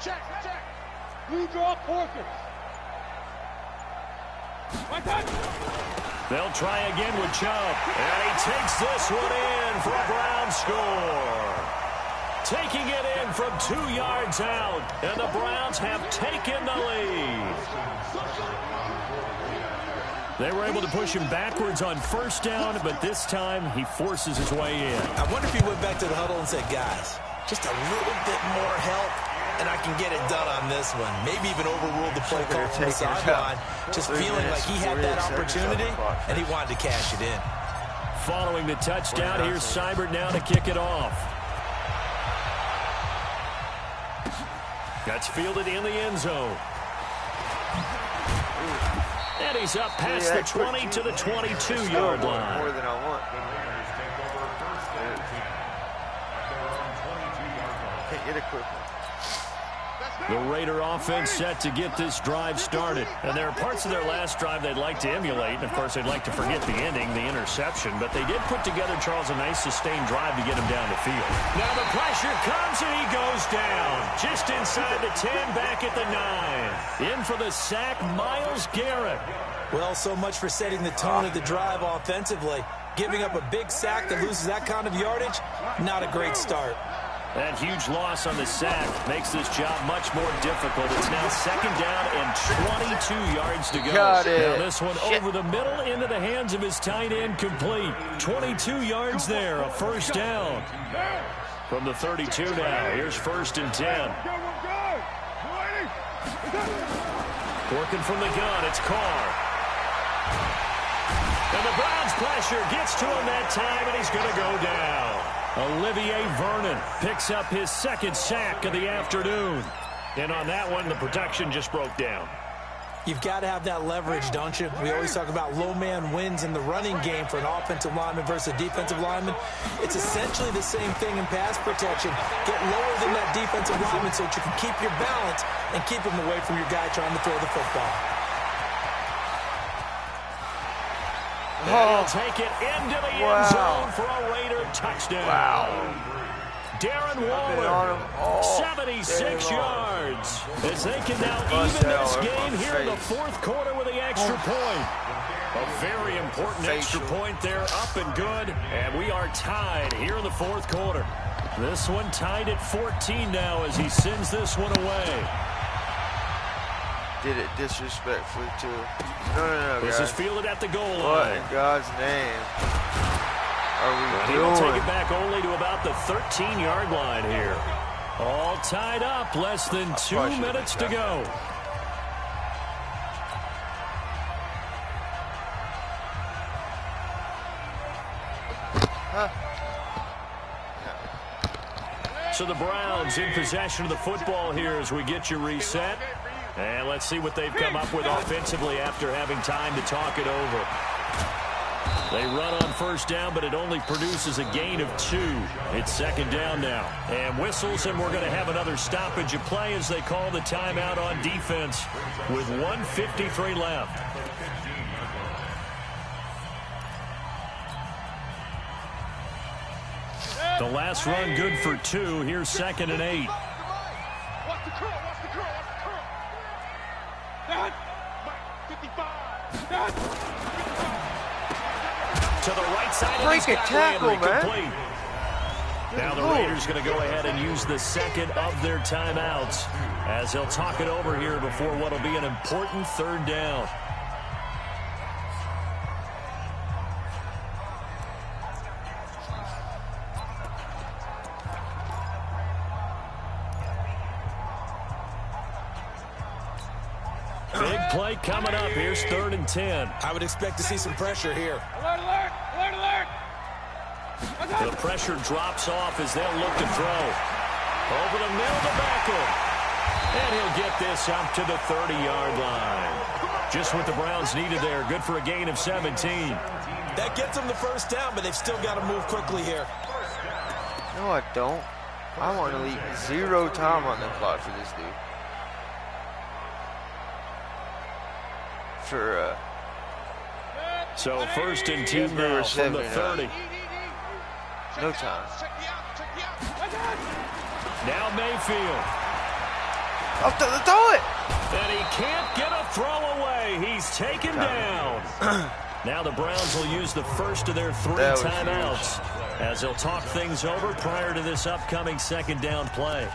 Check. Blue draw quarters. They'll try again with Chubb. And he takes this one in for a Brown score. Taking it in from 2 yards out. And the Browns have taken the lead. They were able to push him backwards on 1st down, but this time he forces his way in. I wonder if he went back to the huddle and said, guys, just a little bit more help, and I can get it done on this one. Maybe even overruled the play call from the sideline, just feeling like he had that opportunity, and he wanted to cash it in. Following the touchdown, here's Seibert now to kick it off. That's fielded in the end zone. And he's up past the 20 to the 22-yard line. More than I want. Can't get it quick. The Raider offense set to get this drive started. And there are parts of their last drive they'd like to emulate. And, of course, they'd like to forget the ending, the interception. But they did put together, Charles, a nice sustained drive to get him down the field. Now the pressure comes and he goes down. Just inside the 10, back at the 9. In for the sack, Myles Garrett. Well, so much for setting the tone of the drive offensively. Giving up a big sack that loses that kind of yardage, not a great start. That huge loss on the sack makes this job much more difficult. It's now 2nd down and 22 yards to go. Got it. Now this one over the middle into the hands of his tight end, complete. 22 yards there, a first down. From the 32 now, here's 1st and 10. Working from the gun, it's Carr. And the Browns pressure gets to him that time, and he's going to go down. Olivier Vernon picks up his 2nd sack of the afternoon. And on that one, the protection just broke down. You've got to have that leverage, don't you? We always talk about low man wins in the running game for an offensive lineman versus a defensive lineman. It's essentially the same thing in pass protection. Get lower than that defensive lineman so that you can keep your balance and keep him away from your guy trying to throw the football. He'll take it into the end zone for a Raider touchdown. Wow. Darren Waller, 76 yards. As they can now even this game here in the 4th quarter with the extra point. A very important extra point there, up and good. And we are tied here in the 4th quarter. This one tied at 14 now as he sends this one away. Did it disrespectfully, too. No, This guys. is fielded at the goal line. What in God's name are we And doing? he'll take it back only to about the 13-yard line here. All tied up, less than 2 minutes to go. So the Browns in possession of the football here as we get you reset. And let's see what they've come up with offensively after having time to talk it over. They run on 1st down, but it only produces a gain of 2. It's 2nd down now. And whistles, and we're going to have another stoppage of play as they call the timeout on defense with 1:53 left. The last run good for 2. Here's 2nd and 8. Watch the curl, watch the curl, watch the curl. That, 55. To the right side. Break a tackle, man. Now the Raiders going to go ahead and use the second of their timeouts as they'll talk it over here before what will be an important 3rd down. Big play coming up. Here's 3rd and 10. I would expect to see some pressure here. Alert, alert, alert, alert. The pressure drops off as they'll look to throw. Over the middle to Beckham. And he'll get this up to the 30-yard line. Just what the Browns needed there. Good for a gain of 17. That gets them the 1st down, but they've still got to move quickly here. No, I don't. I want to leave 0 time on the clock for this dude. So 1st and 10 now from the 30. No time. Now Mayfield. Up to the throw it. And he can't get a throw away. He's taken down. Now the Browns will use the first of their 3 timeouts as they'll talk things over prior to this upcoming 2nd down play.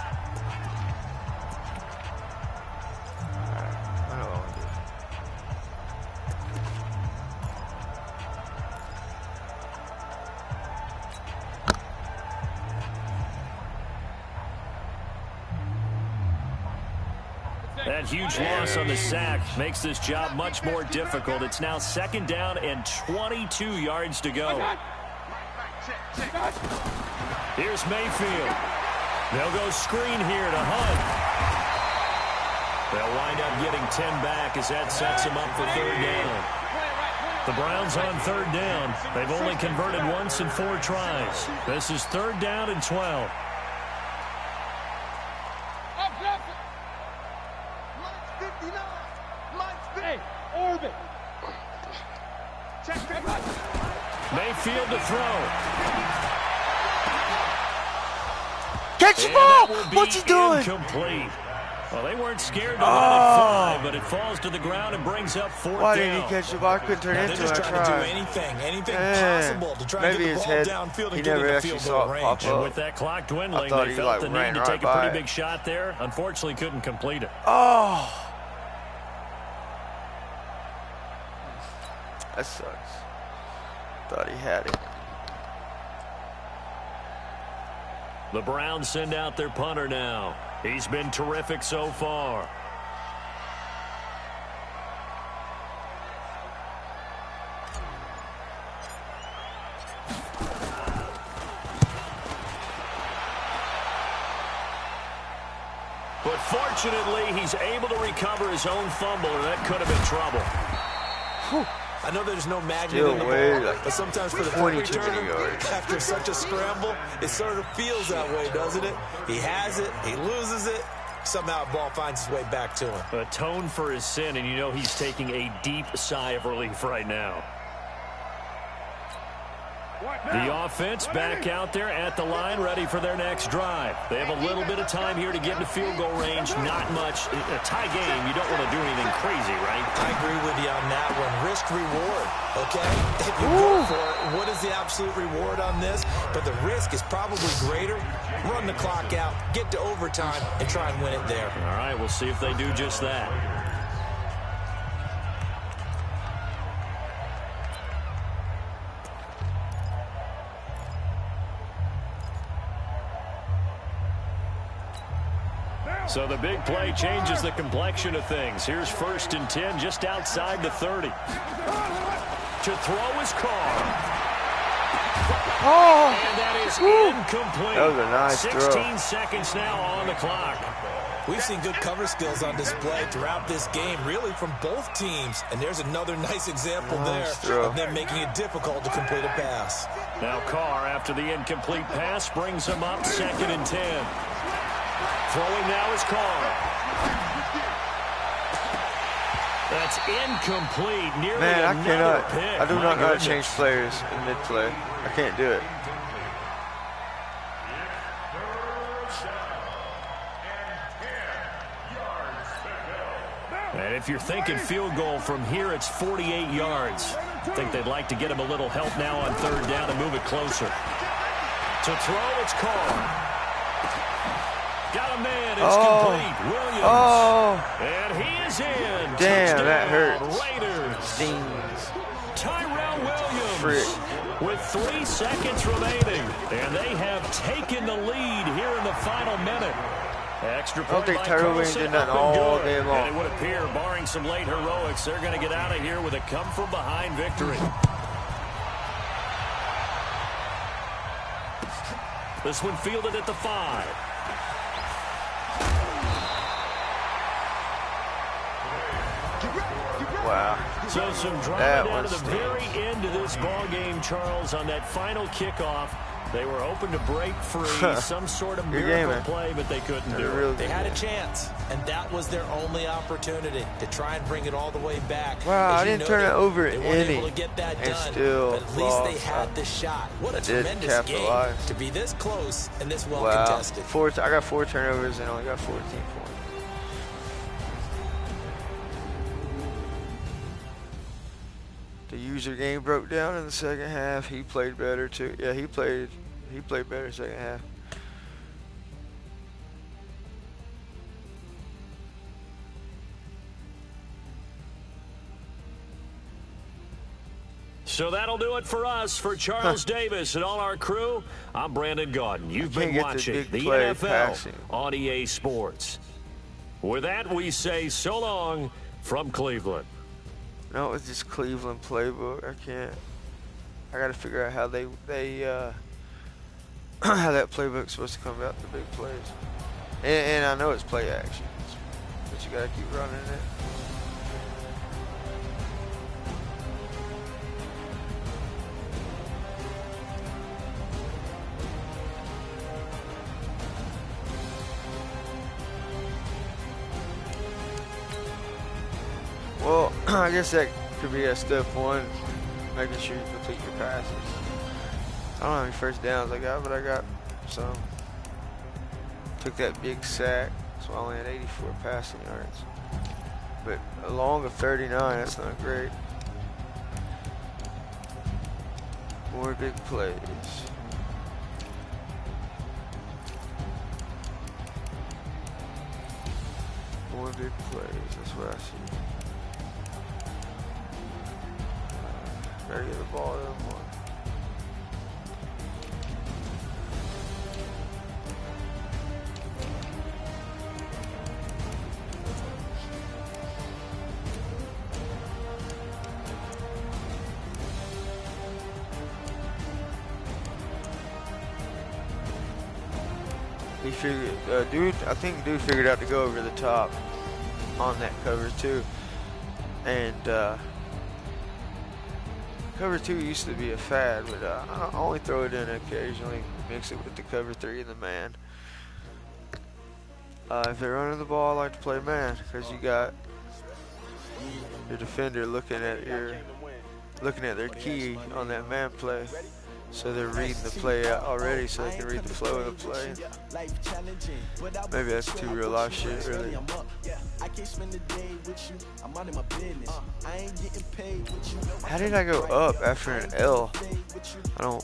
That huge loss on the sack makes this job much more difficult. It's now 2nd down and 22 yards to go. Here's Mayfield. They'll go screen here to Hunt. They'll wind up getting 10 back as that sets them up for 3rd down. The Browns on 3rd down. They've only converted once in 4 tries. This is 3rd down and 12. Mayfield to throw. Catch the ball! What's he doing? Incomplete. Well, they weren't scared to let it fly, but it falls to the ground and brings up 4th down. Why didn't he catch the ball? I couldn't turn into it. They're just trying to do anything possible to try and get the ball downfield and get into field goal range. And with that clock dwindling, they felt the need to take a pretty big shot there. Unfortunately, couldn't complete it. Oh! That sucks. Thought he had it. The Browns send out their punter now. He's been terrific so far. But fortunately, he's able to recover his own fumble, or that could have been trouble. Whew. I know there's no magnet in the ball, but sometimes for the punt returner, after such a scramble, it sort of feels that way, doesn't it? He has it, he loses it, somehow the ball finds its way back to him. Atone for his sin, and you know he's taking a deep sigh of relief right now. The offense back out there at the line, ready for their next drive. They have a little bit of time here to get into field goal range. Not much. A tie game, you don't want to do anything crazy, right? I agree with you on that one. Risk-reward, okay? If you go for it, what is the absolute reward on this? But the risk is probably greater. Run the clock out, get to overtime, and try and win it there. All right, we'll see if they do just that. So the big play changes the complexion of things. Here's 1st and 10 just outside the 30. To throw his Carr. Oh! And that is incomplete. That was a nice 16 seconds now on the clock. We've seen good cover skills on display throughout this game, really from both teams. And there's another nice example there of them making it difficult to complete a pass. Now Carr, after the incomplete pass, brings him up 2nd and 10. Throwing now is Carr. That's incomplete. Nearly Man, I cannot. Pick. I do not know how to change players in mid-play. I can't do it. And if you're thinking field goal from here, it's 48 yards. I think they'd like to get him a little help now on third down and move it closer. To throw, it's called. Got a man. It's complete. Williams. And he is in. Damn, touchdown, that hurts. Raiders. Stings. Tyrell Williams. Frick. With 3 seconds remaining. And they have taken the lead here in the final minute. Extra point. I don't think Tyrell Williams did nothing all game long. And it would appear, barring some late heroics, they're going to get out of here with a come-from-behind victory. This one fielded at the 5. Wow. So some drama down to the very end of this ball game, Charles, on that final kickoff. They were hoping to break free, some sort of miracle play, but they couldn't do it. They had a chance, and that was their only opportunity to try and bring it all the way back. Wow, I didn't turn it over they weren't able to get that done, but at least they had the shot. What a tremendous game to be this close and this well contested. I got 4 turnovers and only got 14 points. The user game broke down in the second half. He played better too. Yeah, he played better second half. So that'll do it for us. For Charles Davis and all our crew, I'm Brandon Gaudin. You've been watching the NFL on EA Sports. With that, we say so long from Cleveland. No, it's just Cleveland playbook. I got to figure out how they how that playbook's supposed to come about the big plays. And I know it's play action, but you got to keep running it. Well, I guess that could be a step 1, making sure you complete your passes. I don't know how many first downs I got, but I got some. Took that big sack, so I only had 84 passing yards. But along of 39, that's not great. More big plays. More big plays, that's what I see. Better get the ball to them more. He figured, I think dude figured out to go over the top on that cover too. And cover 2 used to be a fad, but I only throw it in occasionally, mix it with the cover 3 and the man. If they're running the ball, I like to play man, because you got your defender looking at their key on that man play. So they're reading the play out already, so they can read the flow of the play. Maybe that's too real life shit, really. How did I go up after an L? I don't.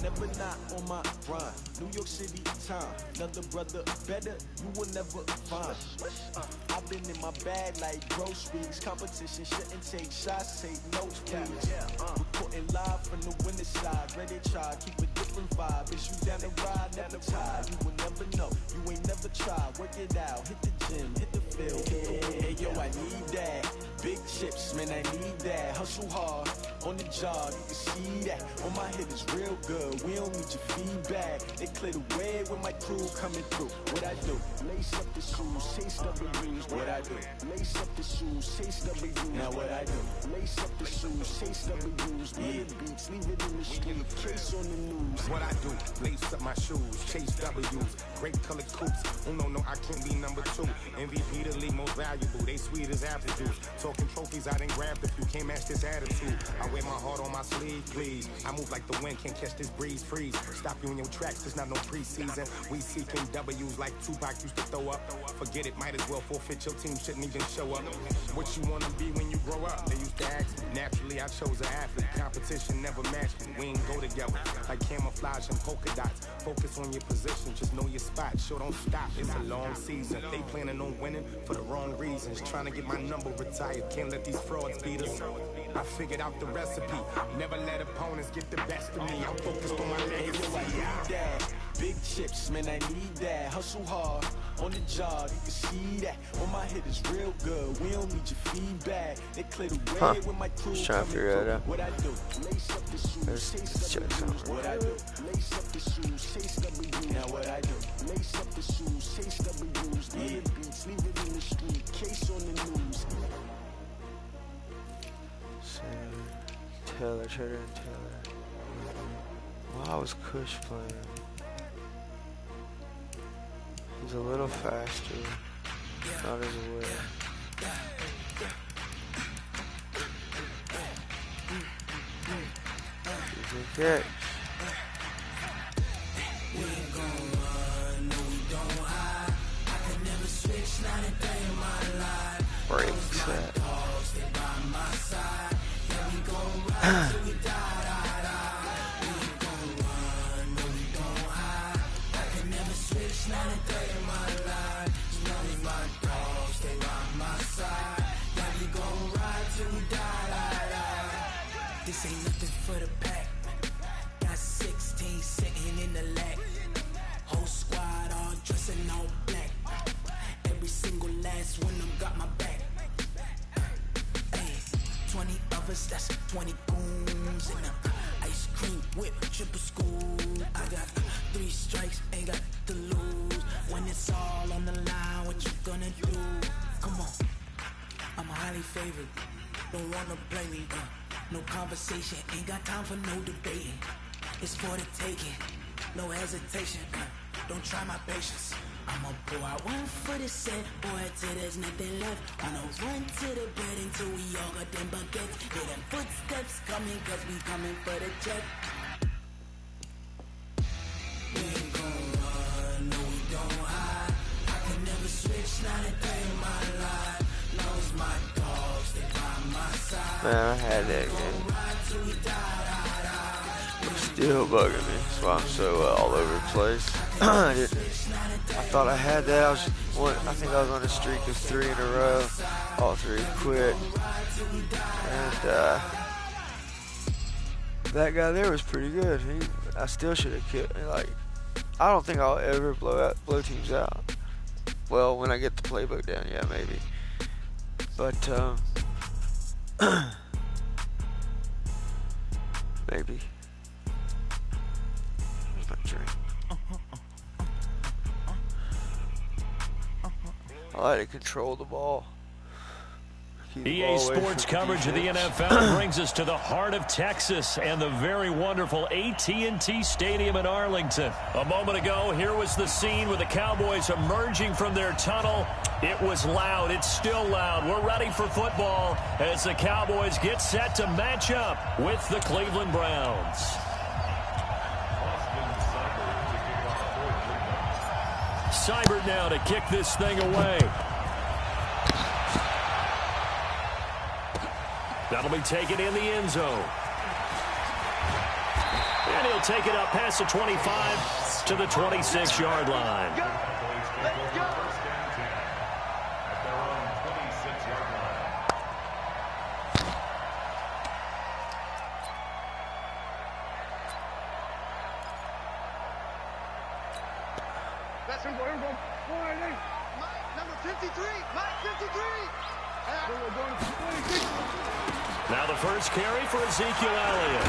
Never not on my grind. New York City time. Another brother better, you will never find. I've been in my bag like groceries. Competition shouldn't take shots, take notes, please. Reporting live from the winning side. Ready to try, keep a different vibe. Is you down the ride, never tired. You will never know. You ain't never tried. Work it out. Hit the gym, hit the field. Hey, yo, I need that. Big chips, man, I need that. Hustle hard on the job, you can see that. On my head is real good. We don't need your feedback. They clear the way with my crew coming through. What I do? Lace up the shoes, taste of the blues. What I do? Lace up the shoes, taste of the blues. Now what I do? Lace up the shoes. shoes, chase W's, minute beats, leave it in the street, case on the news. What I do, lace up my shoes, chase W's, great colored coops. Oh no, I can't be number 2. MVP the league most valuable, they sweet as apple juice. Talking trophies, I done grabbed a few, can't match this attitude. I wear my heart on my sleeve, please. I move like the wind, can't catch this breeze, freeze. Stop you in your tracks, there's not no preseason. We seeking W's like Tupac used to throw up. Forget it, might as well forfeit, your team shouldn't even show up. What you wanna be when you grow up? They used to ask me. Naturally, I chose an athlete. Competition never matched me. We ain't go together like camouflage and polka dots. Focus on your position, just know your spot. Sure, don't stop. It's a long season. They planning on winning for the wrong reasons. Trying to get my number retired. Can't let these frauds beat us. I figured out the recipe. Never let opponents get the best of me. I'm focused on my legacy. Big chips, man, I need that. Hustle hard on the job, you can see that. On my head is real good. We don't need your feedback. They clear the way with my crew. Trying to figure that out. What I do, lace up the shoes, chase W. What I do, lace up the shoes, chase W. Now what I do, lace up the shoes, chase W's. Minute beats, leave it in the street, case on the news. Taylor, Trader, and Taylor. Wow, I was Kush playing. He's a little faster. Not as aware. He's a catch. We ain't gon' run, no we don't hide. I can never switch, not a day in my life. Break set. Stay by my side. Yeah, we gon' ride till we die. We ain't gon' run, no we don't hide. I can never switch, not a day in my life. You know me, my dog, stay by my side. Yeah, we gon' ride till we die. This ain't nothing for the pack. Got 16 sitting in the lag. Whole squad all dressing all black. Every single last one of them got my back. Hey, 20 of us, that's 20 goons in the ice cream whip, triple school. I got 3 strikes, ain't got to lose. When it's all on the line, what you gonna do? Come on, I'm highly favored. Don't wanna play me, no conversation, ain't got time for no debating. It's for the taking, no hesitation. Don't try my patience. I'ma pour out one for the set, boy, till there's nothing left. I'ma run to the bed until we all got them buckets. Hear them footsteps coming, cause we coming for the check. We ain't gon' run, no we don't hide. I can never switch, not a day in my life. Knows my dogs, stay by my side. Man, I had that game. Still bugging me. That's why I'm so all over the place. I thought I had that. I think I was on a streak of 3 in a row. All 3 quit. And that guy there was pretty good. I still should have killed. Like, I don't think I'll ever blow teams out. Well, when I get the playbook down, yeah, maybe. But maybe. Where's my drink? I like to control the ball. EA Sports coverage of the NFL brings us to the heart of Texas and the very wonderful AT&T Stadium in Arlington. A moment ago, here was the scene with the Cowboys emerging from their tunnel. It was loud. It's still loud. We're ready for football as the Cowboys get set to match up with the Cleveland Browns. Seibert now to kick this thing away. That'll be taken in the end zone. And he'll take it up past the 25 to the 26-yard line. Let's go. First and 10 at their own 26-yard line. That's him, boy. Mike, number 53. Mike, 53. Now the first carry for Ezekiel Elliott.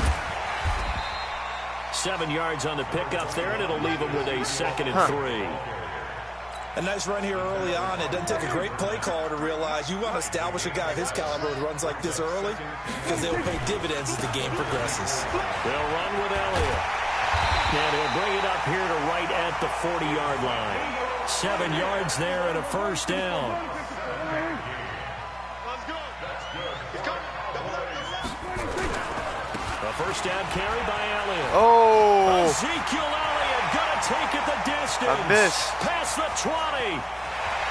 7 yards on the pickup there, and it'll leave him with a 2nd and 3. A nice run here early on. It doesn't take a great play caller to realize you want to establish a guy of his caliber who runs like this early because they'll pay dividends as the game progresses. They'll run with Elliott. And he'll bring it up here to right at the 40-yard line. 7 yards there and a first down. A first down carry by Elliott. Oh! Ezekiel Elliott gonna take it the distance. I missed. Past the 20.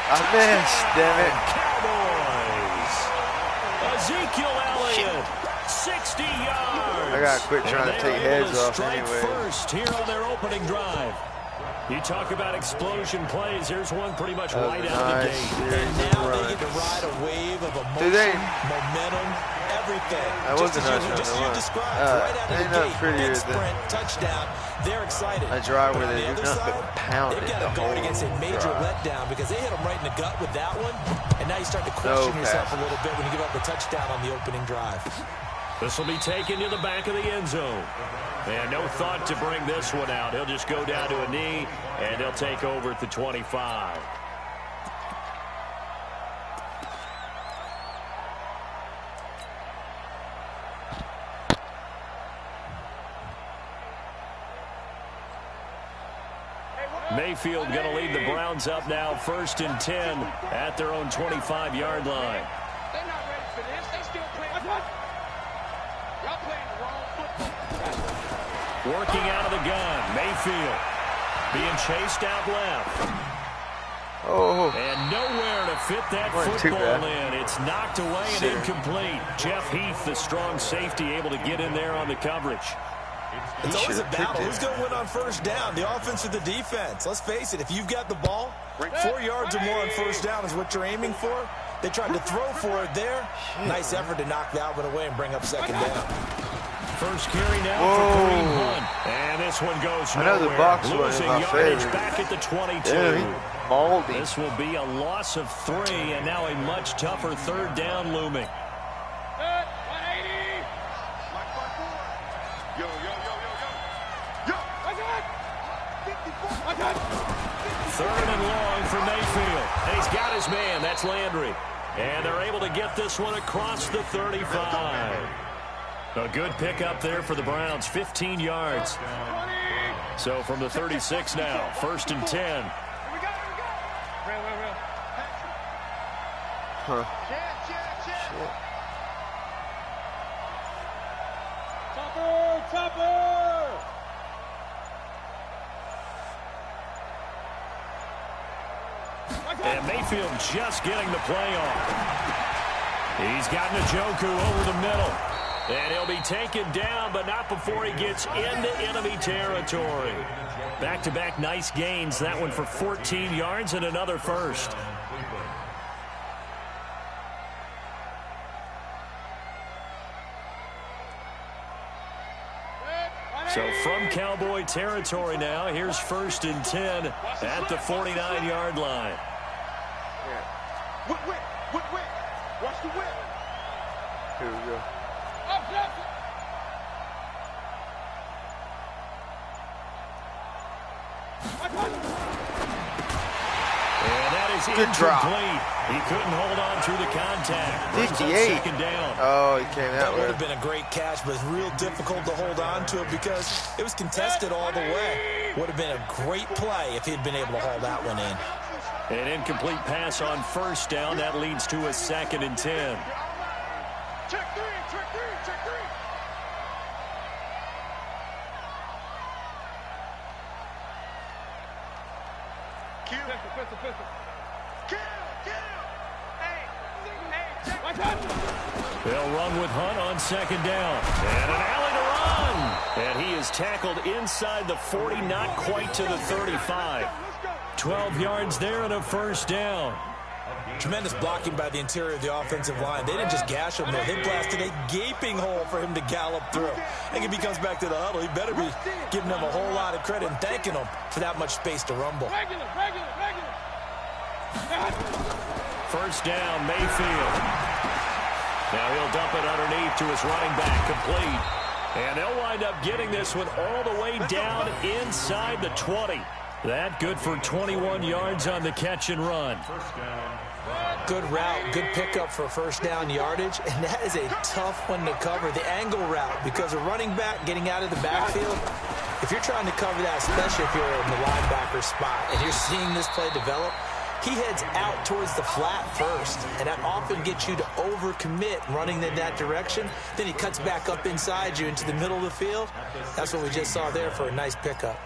I missed, damn it. Cowboys. Ezekiel Elliott, 60 yards. I gotta quit trying to take heads off strike anyway. First here on their opening drive. You talk about explosion plays. Here's one pretty much right out of the gate. And now they get to ride a wave of emotion, momentum, everything. That wasn't nice run. Just you described, right out of the gate, big sprint, touchdown. They're excited. A drive where on they the do other nothing side, but pound they've it got to the guard whole against a major drive. letdown because they hit them right in the gut with that one. And now you start to question yourself a little bit when you give up the touchdown on the opening drive. This will be taken to the back of the end zone. And no thought to bring this one out. He'll just go down to a knee, and they'll take over at the 25. Mayfield going to lead the Browns up now, 1st and 10 at their own 25-yard line. They're not ready for this. They still playing football. Y'all playing the wrong football. Working out of the gun. Mayfield being chased out left. Oh. And nowhere to fit that football in. It's knocked away and incomplete. Jeff Heath, the strong safety, able to get in there on the coverage. It's always a battle. Who's going to win on first down, the offense or the defense? Let's face it, if you've got the ball, 4 yards or more on first down is what you're aiming for. They tried to throw for it there. Nice effort to knock that one away and bring up second down. First carry now for Kareem Hunt. And this one goes nowhere. I know the box was losing my yardage favorite. Back at the 22. Yeah, this will be a loss of 3, and now a much tougher third down looming. Third and long for Mayfield. And he's got his man. That's Landry. And they're able to get this one across the 35. A good pickup there for the Browns. 15 yards. So from the 36 now, 1st and 10. Huh. Chopper! And Mayfield just getting the play off. He's got Njoku over the middle. And he'll be taken down, but not before he gets into enemy territory. Back-to-back nice gains. That one for 14 yards and another first. So from Cowboy territory now, here's 1st and 10 at the 49-yard line. Whip. Watch the whip. Here we go. And that is good drop. He couldn't hold on through the contact. 58. Second down. Oh, he came that way. Would have been a great catch, but it's real difficult to hold on to it because it was contested all the way. Would have been a great play if he'd been able to haul that one in. An incomplete pass on first down. That leads to a 2nd and 10. Check three. Pistol. Kill. They'll run with Hunt on 2nd down. And an alley to run. And he is tackled inside the 40, not quite to the 35. 12 yards there and a first down. Tremendous blocking by the interior of the offensive line. They didn't just gash him there. They blasted a gaping hole for him to gallop through. I think if he comes back to the huddle, he better be giving them a whole lot of credit and thanking them for that much space to rumble. Regular. First down, Mayfield. Now he'll dump it underneath to his running back, complete. And they'll wind up getting this one all the way down inside the 20. That good for 21 yards on the catch and run. Good route, good pickup for first down yardage, and that is a tough one to cover, the angle route, because a running back getting out of the backfield, if you're trying to cover that, especially if you're in the linebacker spot and you're seeing this play develop, he heads out towards the flat first, and that often gets you to overcommit running in that direction. Then he cuts back up inside you into the middle of the field. That's what we just saw there for a nice pickup.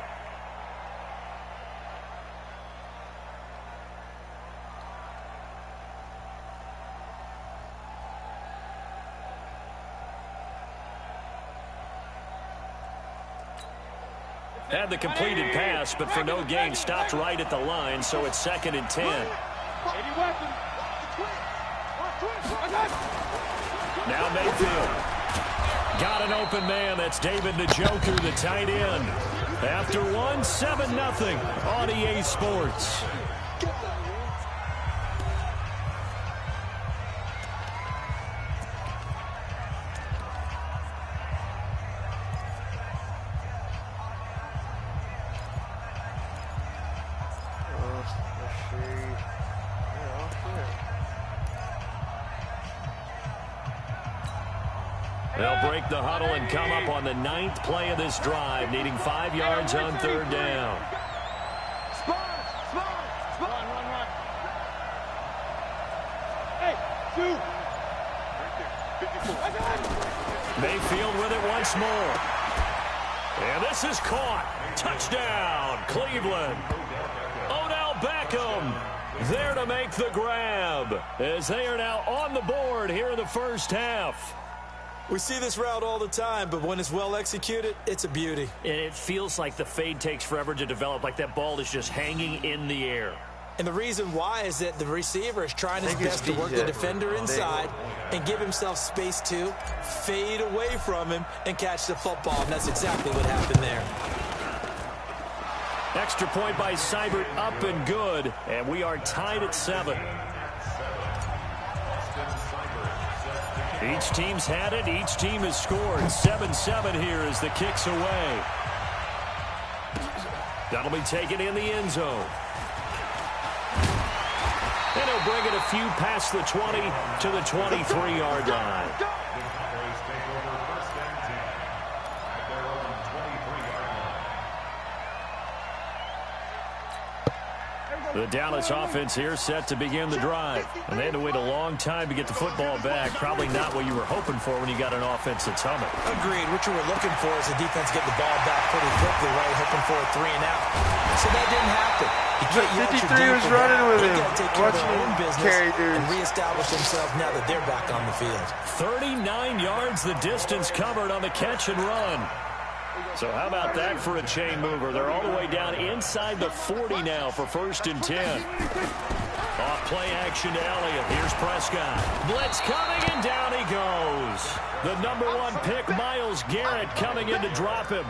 Had the completed pass, but for no gain, stopped right at the line, so it's 2nd and 10. Now Mayfield. Got an open man. That's David Njoku, the tight end. After one, 7-0 on EA Sports. They'll break the huddle and come up on the 9th play of this drive, needing 5 yards on 3rd down. Run. Hey, two. Mayfield with it once more. And this is caught. Touchdown, Cleveland. Odell Beckham there to make the grab as they are now on the board here in the first half. We see this route all the time, but when it's well executed, it's a beauty. And it feels like the fade takes forever to develop, like that ball is just hanging in the air. And the reason why is that the receiver is trying his best to work the defender inside and give himself space to fade away from him and catch the football, and that's exactly what happened there. Extra point by Seibert, up and good, and we are tied at 7. Each team's had it. Each team has scored. 7-7 here as the kick's away. That'll be taken in the end zone. And he'll bring it a few past the 20 to the 23-yard line. The Dallas offense here set to begin the drive. And they had to wait a long time to get the football back. Probably not what you were hoping for when you got an offense that's humming. Agreed. What you were looking for is the defense getting the ball back pretty quickly, right? Hoping for a 3 and out. So that didn't happen. You 53 was running with him. Watching him carry dudes and reestablish themselves now that they're back on the field. 39 yards the distance covered on the catch and run. So how about that for a chain mover? They're all the way down inside the 40 now for 1st and 10. Off play action to Elliott. Here's Prescott. Blitz coming, and down he goes. The #1 pick, Myles Garrett, coming in to drop him.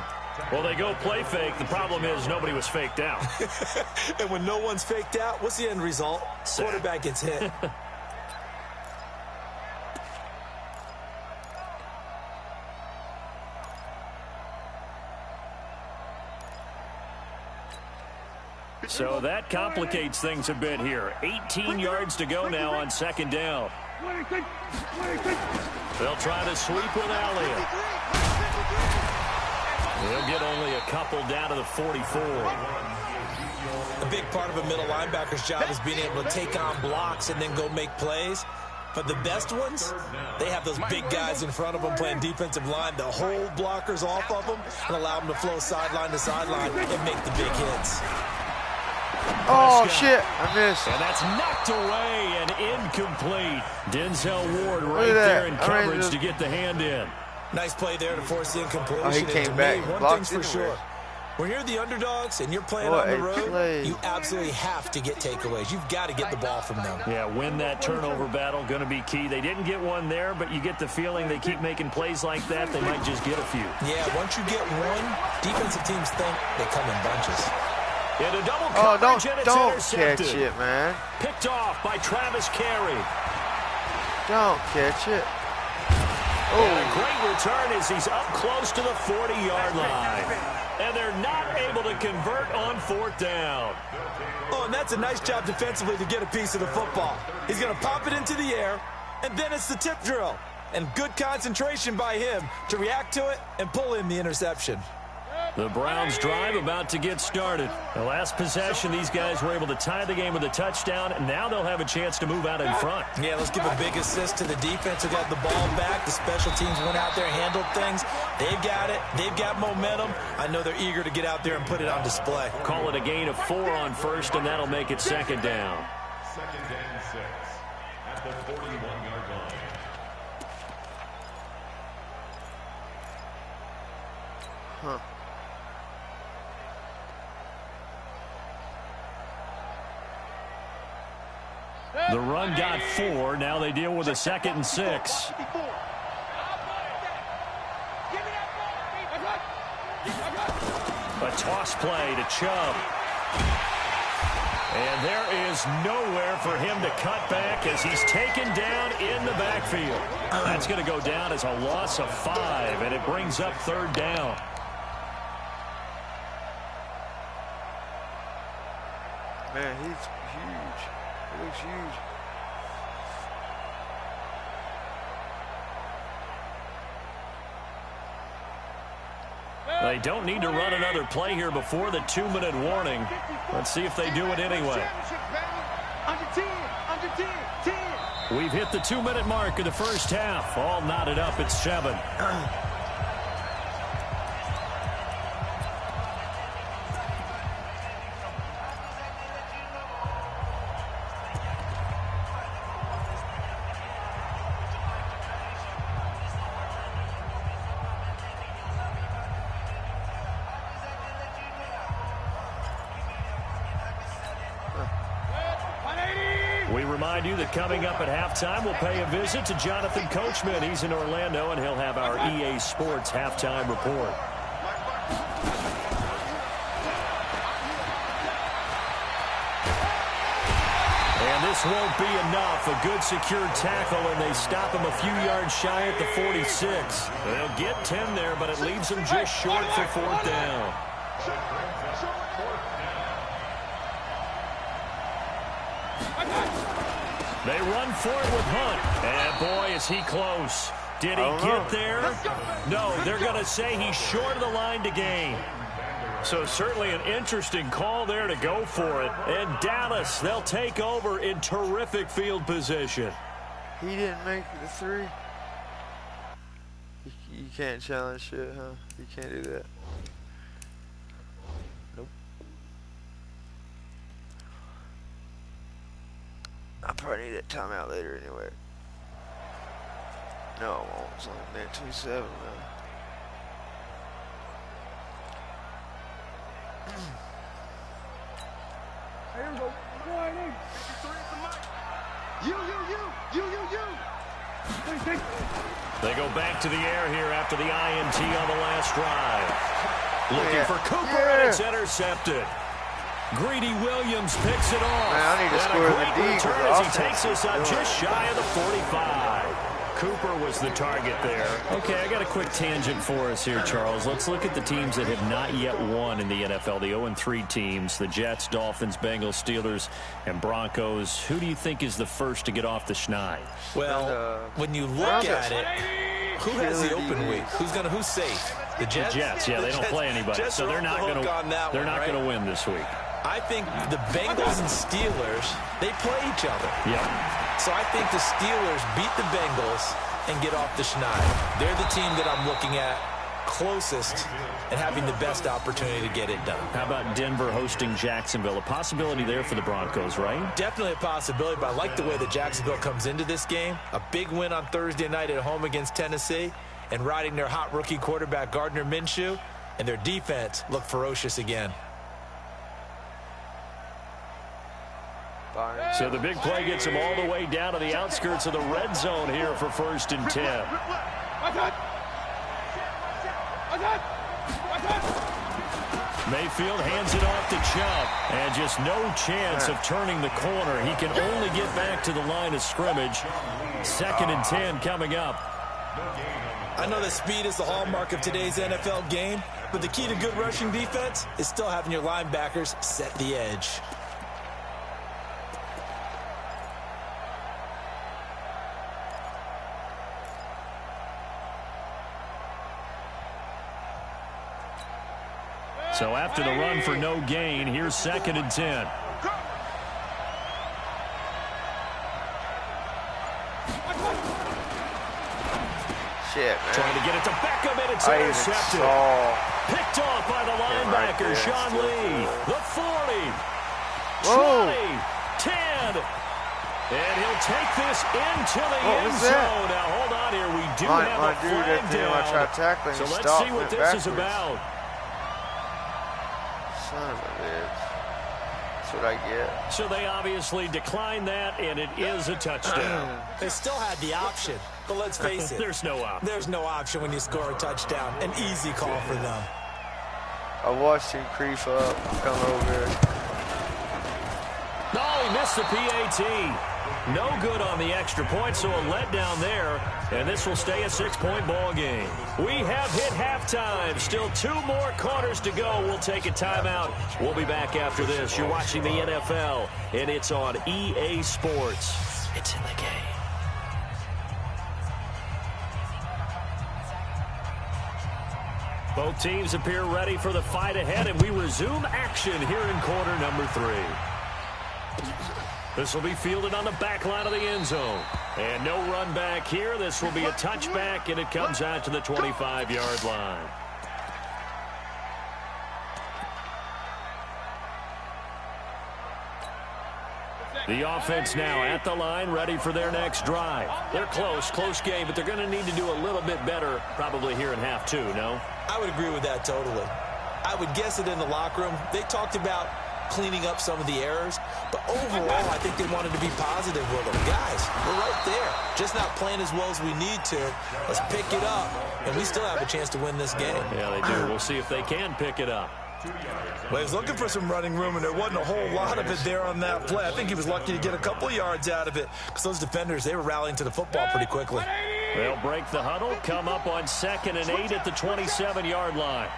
Well, they go play fake. The problem is nobody was faked out. And when no one's faked out, what's the end result? Quarterback gets hit. So that complicates things a bit here. 18 yards to go now on 2nd down. They'll try to sweep with Elliott. He'll get only a couple down to the 44. A big part of a middle linebacker's job is being able to take on blocks and then go make plays. But the best ones, they have those big guys in front of them playing defensive line to hold blockers off of them and allow them to flow sideline to sideline and make the big hits. Oh, shit. I missed. And that's knocked away and incomplete. Denzel Ward right there in coverage to get the hand in. Nice play there to force the incompletion. Oh, he came back. One thing's for sure. When you're the underdogs and you're playing on the road, you absolutely have to get takeaways. You've got to get the ball from them. Yeah, win that turnover battle, going to be key. They didn't get one there, but you get the feeling they keep making plays like that, they might just get a few. Yeah, once you get one, defensive teams think they come in bunches. In a double coverage, and it's intercepted. Catch it, man. Picked off by Travis Carey. Don't catch it. Oh, great return as he's up close to the 40-yard line. And they're not able to convert on 4th down. Oh, and that's a nice job defensively to get a piece of the football. He's going to pop it into the air, and then it's the tip drill. And good concentration by him to react to it and pull in the interception. The Browns drive about to get started. The last possession, these guys were able to tie the game with a touchdown, and now they'll have a chance to move out in front. Yeah, let's give a big assist to the defense who got the ball back. The special teams went out there and handled things. They've got it. They've got momentum. I know they're eager to get out there and put it on display. Call it a gain of 4 on 1st, and that'll make it 2nd down. 2nd and 6 at the 41-yard line. Huh. The run got 4. Now they deal with a 2nd and 6. A toss play to Chubb. And there is nowhere for him to cut back as he's taken down in the backfield. That's going to go down as a loss of 5, and it brings up 3rd down. Man, he's huge. He looks huge. They don't need to run another play here before the 2-minute warning. Let's see if they do it anyway. We've hit the 2-minute mark of the first half. All knotted up at 7. We remind you that coming up at halftime, we'll pay a visit to Jonathan Coachman. He's in Orlando, and he'll have our EA Sports halftime report. And this won't be enough. A good secure tackle, and they stop him a few yards shy at the 46. They'll get 10 there, but it leaves them just short for 4th down. They run for it with Hunt. And boy, is he close. Did he get there? No, they're going to say he's short of the line to gain. So certainly an interesting call there to go for it. And Dallas, they'll take over in terrific field position. He didn't make the 3. You can't challenge shit, huh? You can't do that. Nope. I'll probably need that timeout later anyway. No, I won't. It's only minute 27 now. Here we go. They go back to the air here after the INT on the last drive. Looking for Cooper, and it's intercepted. Greedy Williams picks it off. Man, I need to score the D return as he takes us up just shy of the 45. Cooper was the target there. Okay, I got a quick tangent for us here, Charles. Let's look at the teams that have not yet won in the NFL, the 0-3 teams, the Jets, Dolphins, Bengals, Steelers, and Broncos. Who do you think is the first to get off the schneid? Well, when you look at it, who has the open week? Who's safe? The Jets? The Jets, yeah, they don't play anybody, so they're not going to win this week. I think the Bengals and Steelers, they play each other. Yeah. So I think the Steelers beat the Bengals and get off the schneid. They're the team that I'm looking at closest and having the best opportunity to get it done. How about Denver hosting Jacksonville? A possibility there for the Broncos, right? Definitely a possibility, but I like the way that Jacksonville comes into this game. A big win on Thursday night at home against Tennessee and riding their hot rookie quarterback Gardner Minshew, and their defense looked ferocious again. So the big play gets him all the way down to the outskirts of the red zone here for 1st and 10. Mayfield hands it off to Chubb, and just no chance of turning the corner. He can only get back to the line of scrimmage. 2nd and 10 coming up. I know that speed is the hallmark of today's NFL game, but the key to good rushing defense is still having your linebackers set the edge. So after the run for no gain, here's 2nd and 10. Shit, man. Trying to get it to Beckham, and it's intercepted. Picked off by the linebacker, Sean Lee. The 40, 20, 10. And he'll take this into the end zone. Now, hold on here. We do have a flag down. I tried tackling. So let's see what this is about. Son of a bitch. That's what I get. So they obviously declined that, and it is a touchdown. They still had the option, but let's face it. There's no option. There's no option when you score a touchdown. An easy call for them. I watched him creep up, come over. No, he missed the PAT. No good on the extra point, so a letdown there, and this will stay a 6-point ball game. We have hit halftime. Still 2 more quarters to go. We'll take a timeout. We'll be back after this. You're watching the NFL, and it's on EA Sports. It's in the game. Both teams appear ready for the fight ahead, and we resume action here in quarter number 3. This will be fielded on the back line of the end zone. And no run back here. This will be a touchback, and it comes out to the 25-yard line. The offense now at the line, ready for their next drive. They're close game, but they're going to need to do a little bit better probably here in half 2, no? I would agree with that totally. I would guess it in the locker room. They talked about cleaning up some of the errors, but overall, I think they wanted to be positive with them. Guys, we're right there. Just not playing as well as we need to. Let's pick it up, and we still have a chance to win this game. Yeah, they do. We'll see if they can pick it up. Well, he was looking for some running room, and there wasn't a whole lot of it there on that play. I think he was lucky to get a couple yards out of it because those defenders, they were rallying to the football pretty quickly. They'll break the huddle, come up on 2nd and 8 at the 27-yard line.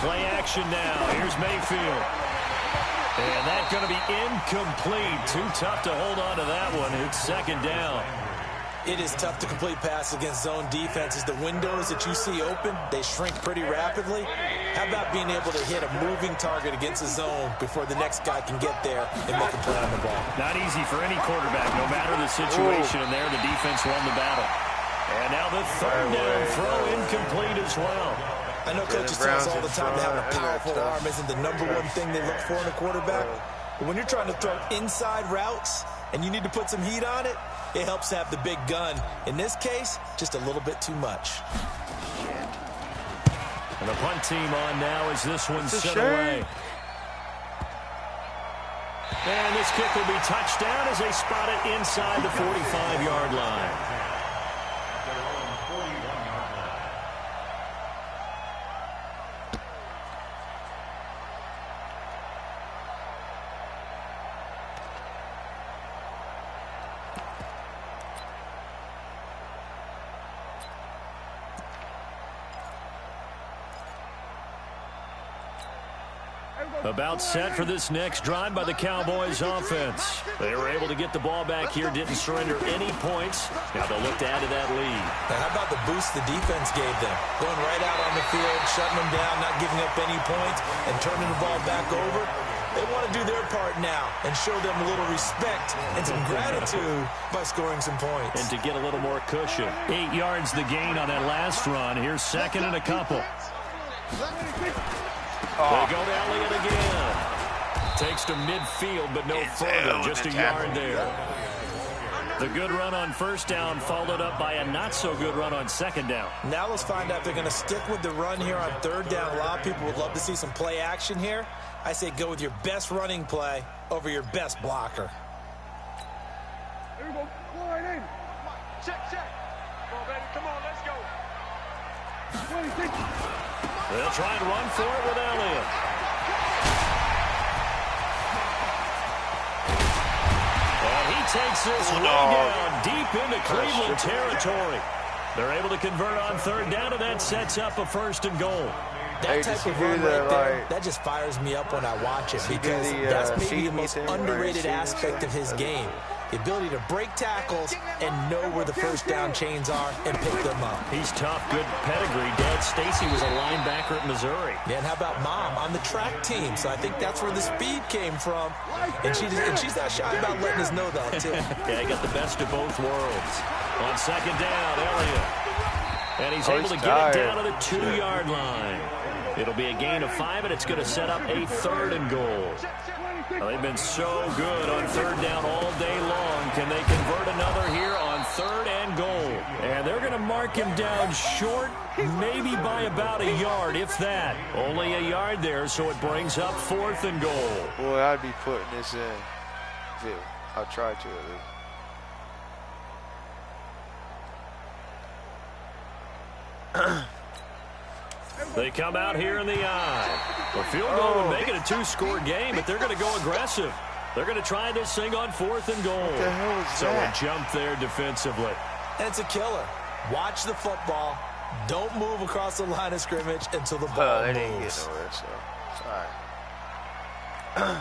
Play action now. Here's Mayfield. And that's going to be incomplete. Too tough to hold on to that one. It's 2nd down. It is tough to complete passes against zone defenses. The windows that you see open, they shrink pretty rapidly. How about being able to hit a moving target against a zone before the next guy can get there and make a play on the ball? Not easy for any quarterback. No matter the situation in there, the defense won the battle. And now the 3rd down throw incomplete as well. I know coaches tell us all the time that having a powerful arm isn't the #1 thing they look for in a quarterback. But when you're trying to throw inside routes and you need to put some heat on it, it helps to have the big gun. In this case, just a little bit too much. And the punt team on now as this one's set away. And this kick will be touchdown as they spot it inside the 45-yard line. About set for this next drive by the Cowboys offense. They were able to get the ball back here, didn't surrender any points. Now they'll look to add to that lead. Now how about the boost the defense gave them? Going right out on the field, shutting them down, not giving up any points, and turning the ball back over. They want to do their part now and show them a little respect and some gratitude by scoring some points. And to get a little more cushion. 8 yards the gain on that last run. Here's 2nd and a couple. They go to Elliott again. Takes to midfield, but no further. Just a yard there. The good run on 1st down followed up by a not-so-good run on 2nd down. Now let's find out if they're going to stick with the run here on 3rd down. A lot of people would love to see some play action here. I say go with your best running play over your best blocker. Here we go. Go right in. Check. Come on, baby. Come on, let's go. They'll try and run for it with Elliott. And he takes this way down deep into Cleveland territory. They're able to convert on third down, and that sets up a 1st and goal. That type of run right there, that just fires me up when I watch it, because that's maybe the most underrated aspect of his game. The ability to break tackles and know where the first down chains are and pick them up. He's tough, good pedigree. Dad Stacy was a linebacker at Missouri. Yeah, and how about Mom on the track team? So I think that's where the speed came from. And she's not shy about letting us know that, too. Yeah, he got the best of both worlds. On second down, Elliott. And he's able to get it down to the 2-yard line. It'll be a gain of 5, and it's going to set up a 3rd and goal. Well, they've been so good on third down all day long. Can they convert another here on 3rd and goal? And they're going to mark him down short, maybe by about a yard, if that. Only a yard there, so it brings up 4th and goal. Boy, I'd be putting this in, too. I'll try to at least. They come out here in the eye. A field goal would make it a 2-score game, but they're going to go aggressive. They're going to try this thing on 4th and goal. What the hell is so that? a jump there defensively. And it's a killer. Watch the football. Don't move across the line of scrimmage until the ball they moves. didn't get nowhere, so it's all right.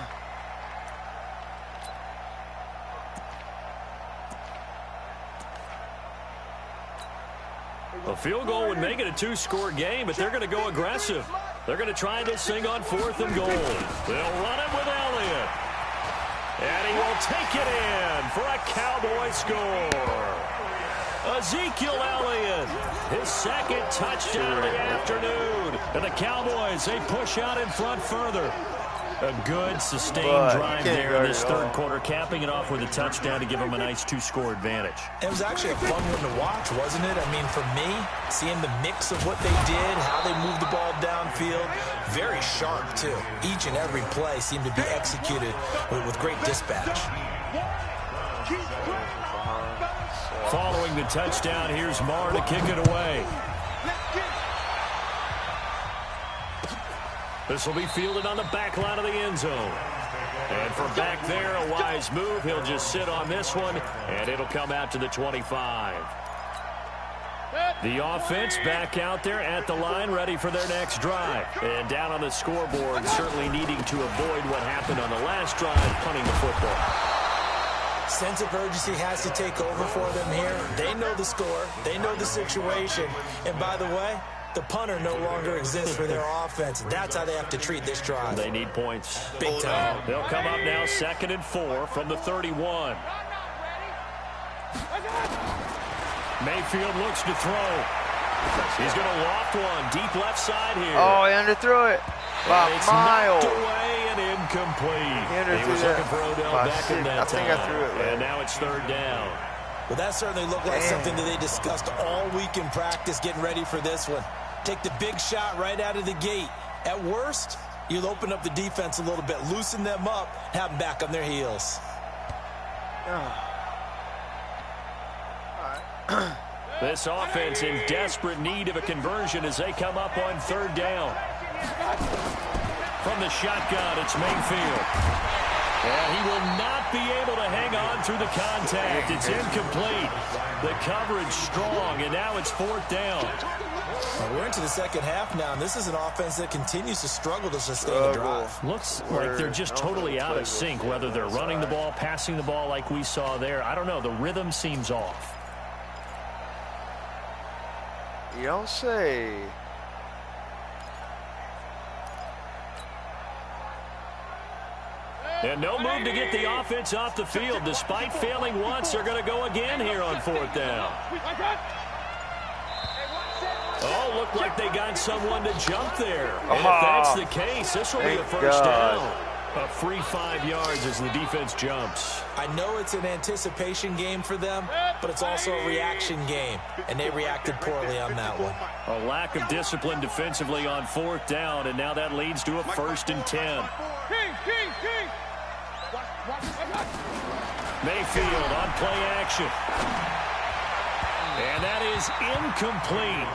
A field goal would make it a 2-score game, but they're going to go aggressive. They're going to try this thing on 4th and goal. They'll run it with Elliott. And he will take it in for a Cowboy score. Ezekiel Elliott, his 2nd touchdown of the afternoon. And the Cowboys, they push out in front further. A good, sustained drive there in this 3rd quarter, capping it off with a touchdown to give them a nice 2-score advantage. It was actually a fun one to watch, wasn't it? I mean, for me, seeing the mix of what they did, how they moved the ball downfield, very sharp, too. Each and every play seemed to be executed with great dispatch. Following the touchdown, here's Marr to kick it away. This will be fielded on the back line of the end zone. And from back there, a wise move. He'll just sit on this one, and it'll come out to the 25. The offense back out there at the line, ready for their next drive. And down on the scoreboard, certainly needing to avoid what happened on the last drive, punting the football. Sense of urgency has to take over for them here. They know the score. They know the situation. And by the way, the punter no longer exists for their offense. That's how they have to treat this drive. They need points. Big time. They'll come up now 2nd and 4 from the 31. Mayfield looks to throw. He's going to loft one deep left side here. Oh, he underthrew it. By a mile. Knocked away and incomplete. He was looking for Odell Beckham that time. I think I threw it. And now it's 3rd down. Well, that certainly looked like something that they discussed all week in practice, getting ready for this one. Take the big shot right out of the gate. At worst, you'll open up the defense a little bit, loosen them up, have them back on their heels. This offense in desperate need of a conversion as they come up on 3rd down. From the shotgun, it's Mayfield. And he will not be able to hang on through the contact. It's incomplete. The coverage strong, and now it's 4th down. We're into the 2nd half now, and this is an offense that continues to struggle to sustain the drive. Looks like they're just totally out of sync, whether they're running the ball, passing the ball like we saw there. I don't know. The rhythm seems off. You don't say. And no move to get the offense off the field. Despite failing once, they're going to go again here on 4th down. Oh, looked like they got someone to jump there. And if that's the case, this will be a 1st down. A free 5 yards as the defense jumps. I know it's an anticipation game for them, but it's also a reaction game, and they reacted poorly on that one. A lack of discipline defensively on 4th down, and now that leads to a 1st and 10. Mayfield on play action. And that is incomplete.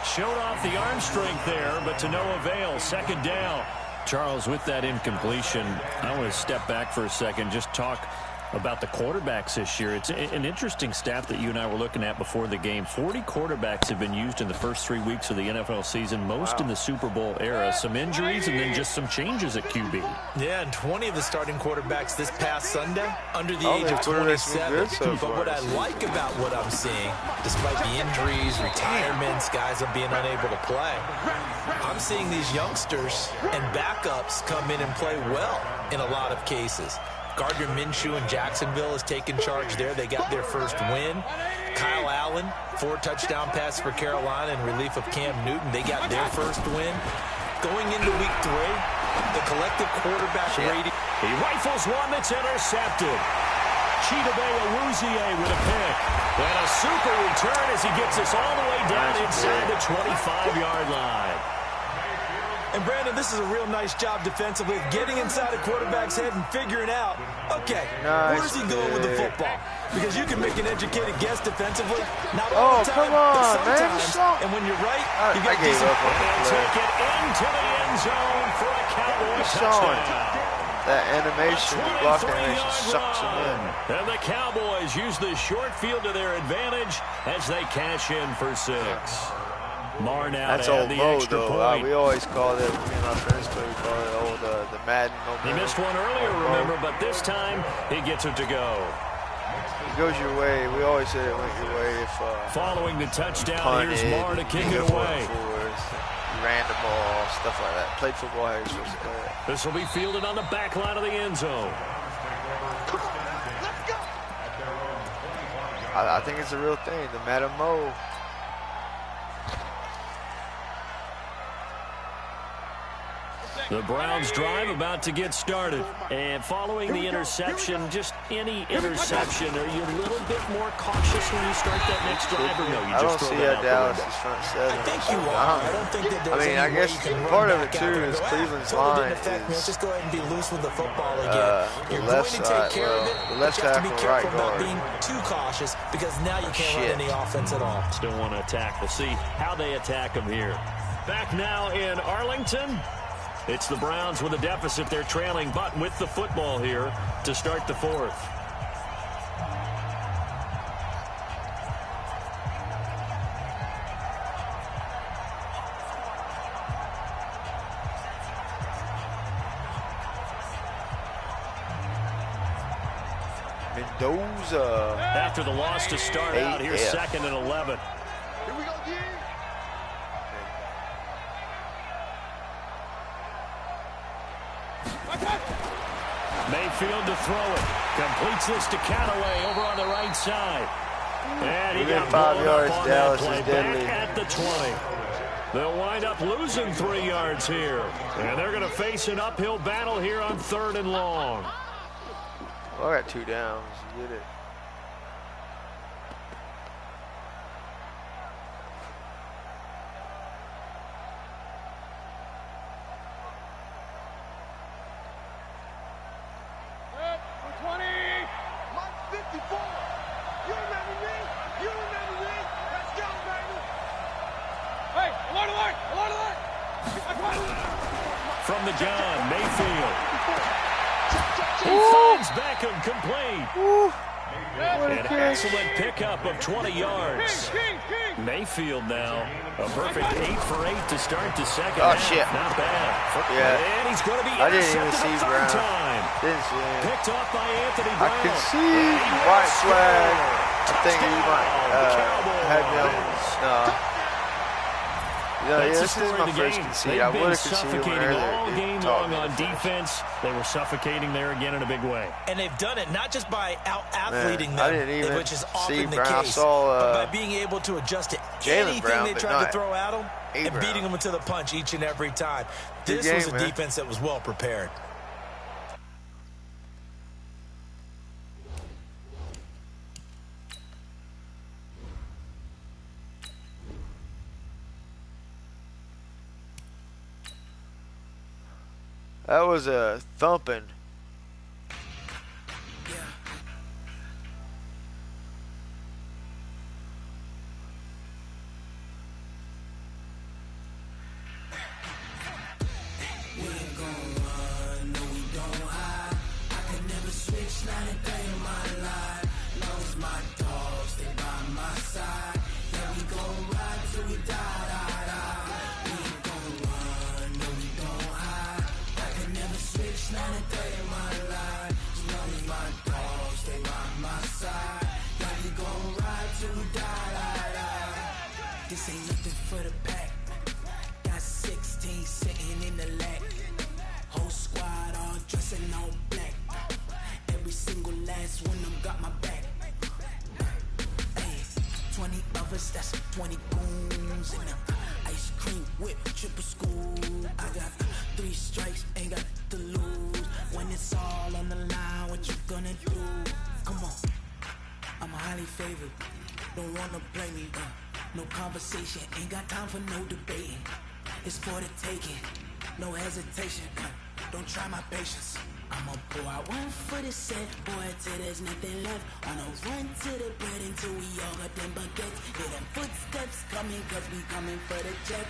Showed off the arm strength there, but to no avail. 2nd down. Charles, with that incompletion, I want to step back for a second, just talk about the quarterbacks this year. It's an interesting stat that you and I were looking at before the game. 40 quarterbacks have been used in the first 3 weeks of the NFL season, most in the Super Bowl era. Some injuries and then just some changes at QB. Yeah, and 20 of the starting quarterbacks this past Sunday under the age of 27. But what I like about what I'm seeing, despite the injuries, retirements, guys being unable to play, I'm seeing these youngsters and backups come in and play well in a lot of cases. Gardner Minshew in Jacksonville has taken charge there. They got their first win. Kyle Allen, 4 touchdown passes for Carolina in relief of Cam Newton. They got their first win. Going into week 3, the collective quarterback rating. He rifles one that's intercepted. Chidobe Awuzie with a pick. And a super return as he gets us all the way down inside the 25-yard line. And, Brandon, this is a real nice job defensively of getting inside a quarterback's head and figuring out, okay, where's he going with the football? Because you can make an educated guess defensively. Not all the time, but sometimes. And when you're right, you got decent. They'll take it into the end zone for a Cowboys touchdown. That animation, the block animation sucks him in. And the Cowboys use the short field to their advantage as they cash in for 6. Mar now That's old mode, though. We always call it, me and my friends play, we call it the Madden momentum. He missed one earlier, remember, but this time he gets it to go. It goes your way. We always say it went your way if following the touchdown, here's Mar to kick it away. Ran the ball, stuff like that. Played football how you're supposed to play it. This will be fielded on the back line of the end zone. I think it's a real thing, the Madden mode. The Browns drive about to get started. And following the interception, just any interception, are you a little bit more cautious when you start that next drive, or no? You just don't see that Dallas is front 7. I think you are. I don't think that there's I guess part of it, too, is Cleveland's line is just go ahead and be loose with the football again. You're left going to take care of it, the left but you have to be tackle, right careful not guard. being too cautious because now you can't run any offense at all. Still want to attack. We'll see how they attack him here. Back now in Arlington. It's the Browns with a deficit. They're trailing, but with the football here to start the 4th. Mendoza. After the loss to start out, here's 2nd and 11. Here we go, D. Mayfield to throw it. Completes this to Callaway over on the right side. And he got 5 yards. up on Dallas that play. is deadly. Back at the 20. They'll wind up losing 3 yards here. And they're going to face an uphill battle here on 3rd and long. Well, I got 2 downs. You get it. From the gun, Mayfield. He finds Beckham complete. An excellent pickup of 20 yards. Mayfield now, a perfect 8 for 8 to start the second half. Shit. Not bad. Yeah. And he's going to be I didn't even see intercepted a Brown. third time. Didn't see him. Picked off by Anthony Brown. I can see white flag. I think he might have me on. This is my first concede. I would have conceded one earlier. All game long on defense. They were suffocating there again in a big way. And they've done it not just by out-athleting them, which is often the case, but by being able to adjust to anything they tried to throw at them and beating them to the punch each and every time. This was a defense that was well prepared. That was a thumping. This ain't nothing for the pack. Got 16 sitting in the lag. Whole squad all dressing all black. Every single last one of them got my back. Hey, 20 of us, that's 20 goons in the ice cream whip, triple school. I got 3 strikes, ain't got to lose. When it's all on the line, what you gonna do? Come on, I'm highly favored. Don't wanna blame me, no conversation, ain't got time for no debating. It's for the taking, no hesitation. Don't try my patience. I'ma pour out one for the set, boy, till there's nothing left. On a run to the bread until we all got them baguettes. Hear them footsteps coming, cause we coming for the check.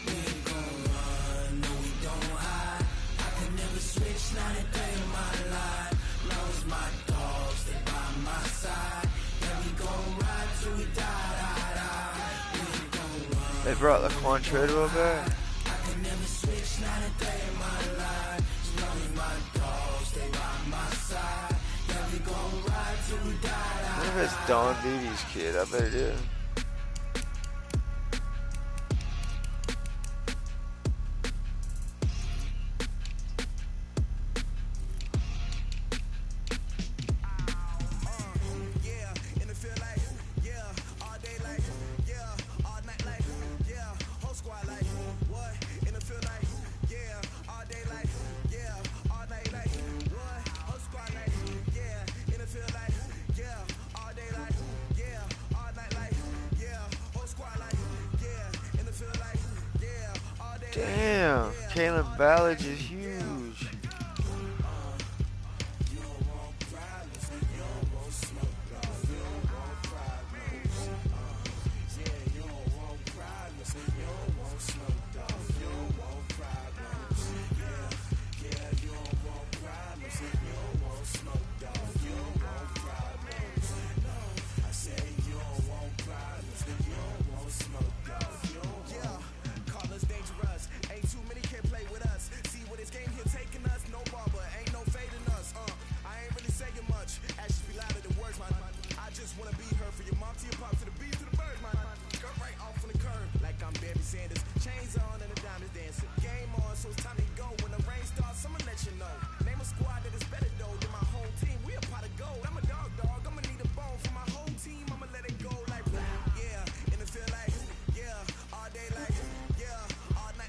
We ain't gon' run, no we don't hide. I can never switch, not a day in my life. Lost my dogs, they by my side. Yeah, we gon' ride till we die. We ain't gon' run. They brought the Quantrill back. Never switch, not a day in my life. As long as my dogs stay by my side. Yeah, we gon' ride till we die. I wonder if it's Don Beatty's kid. I bet it is. Damn, Kalen Ballage is huge.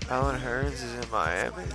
Alan Hearns is in Miami.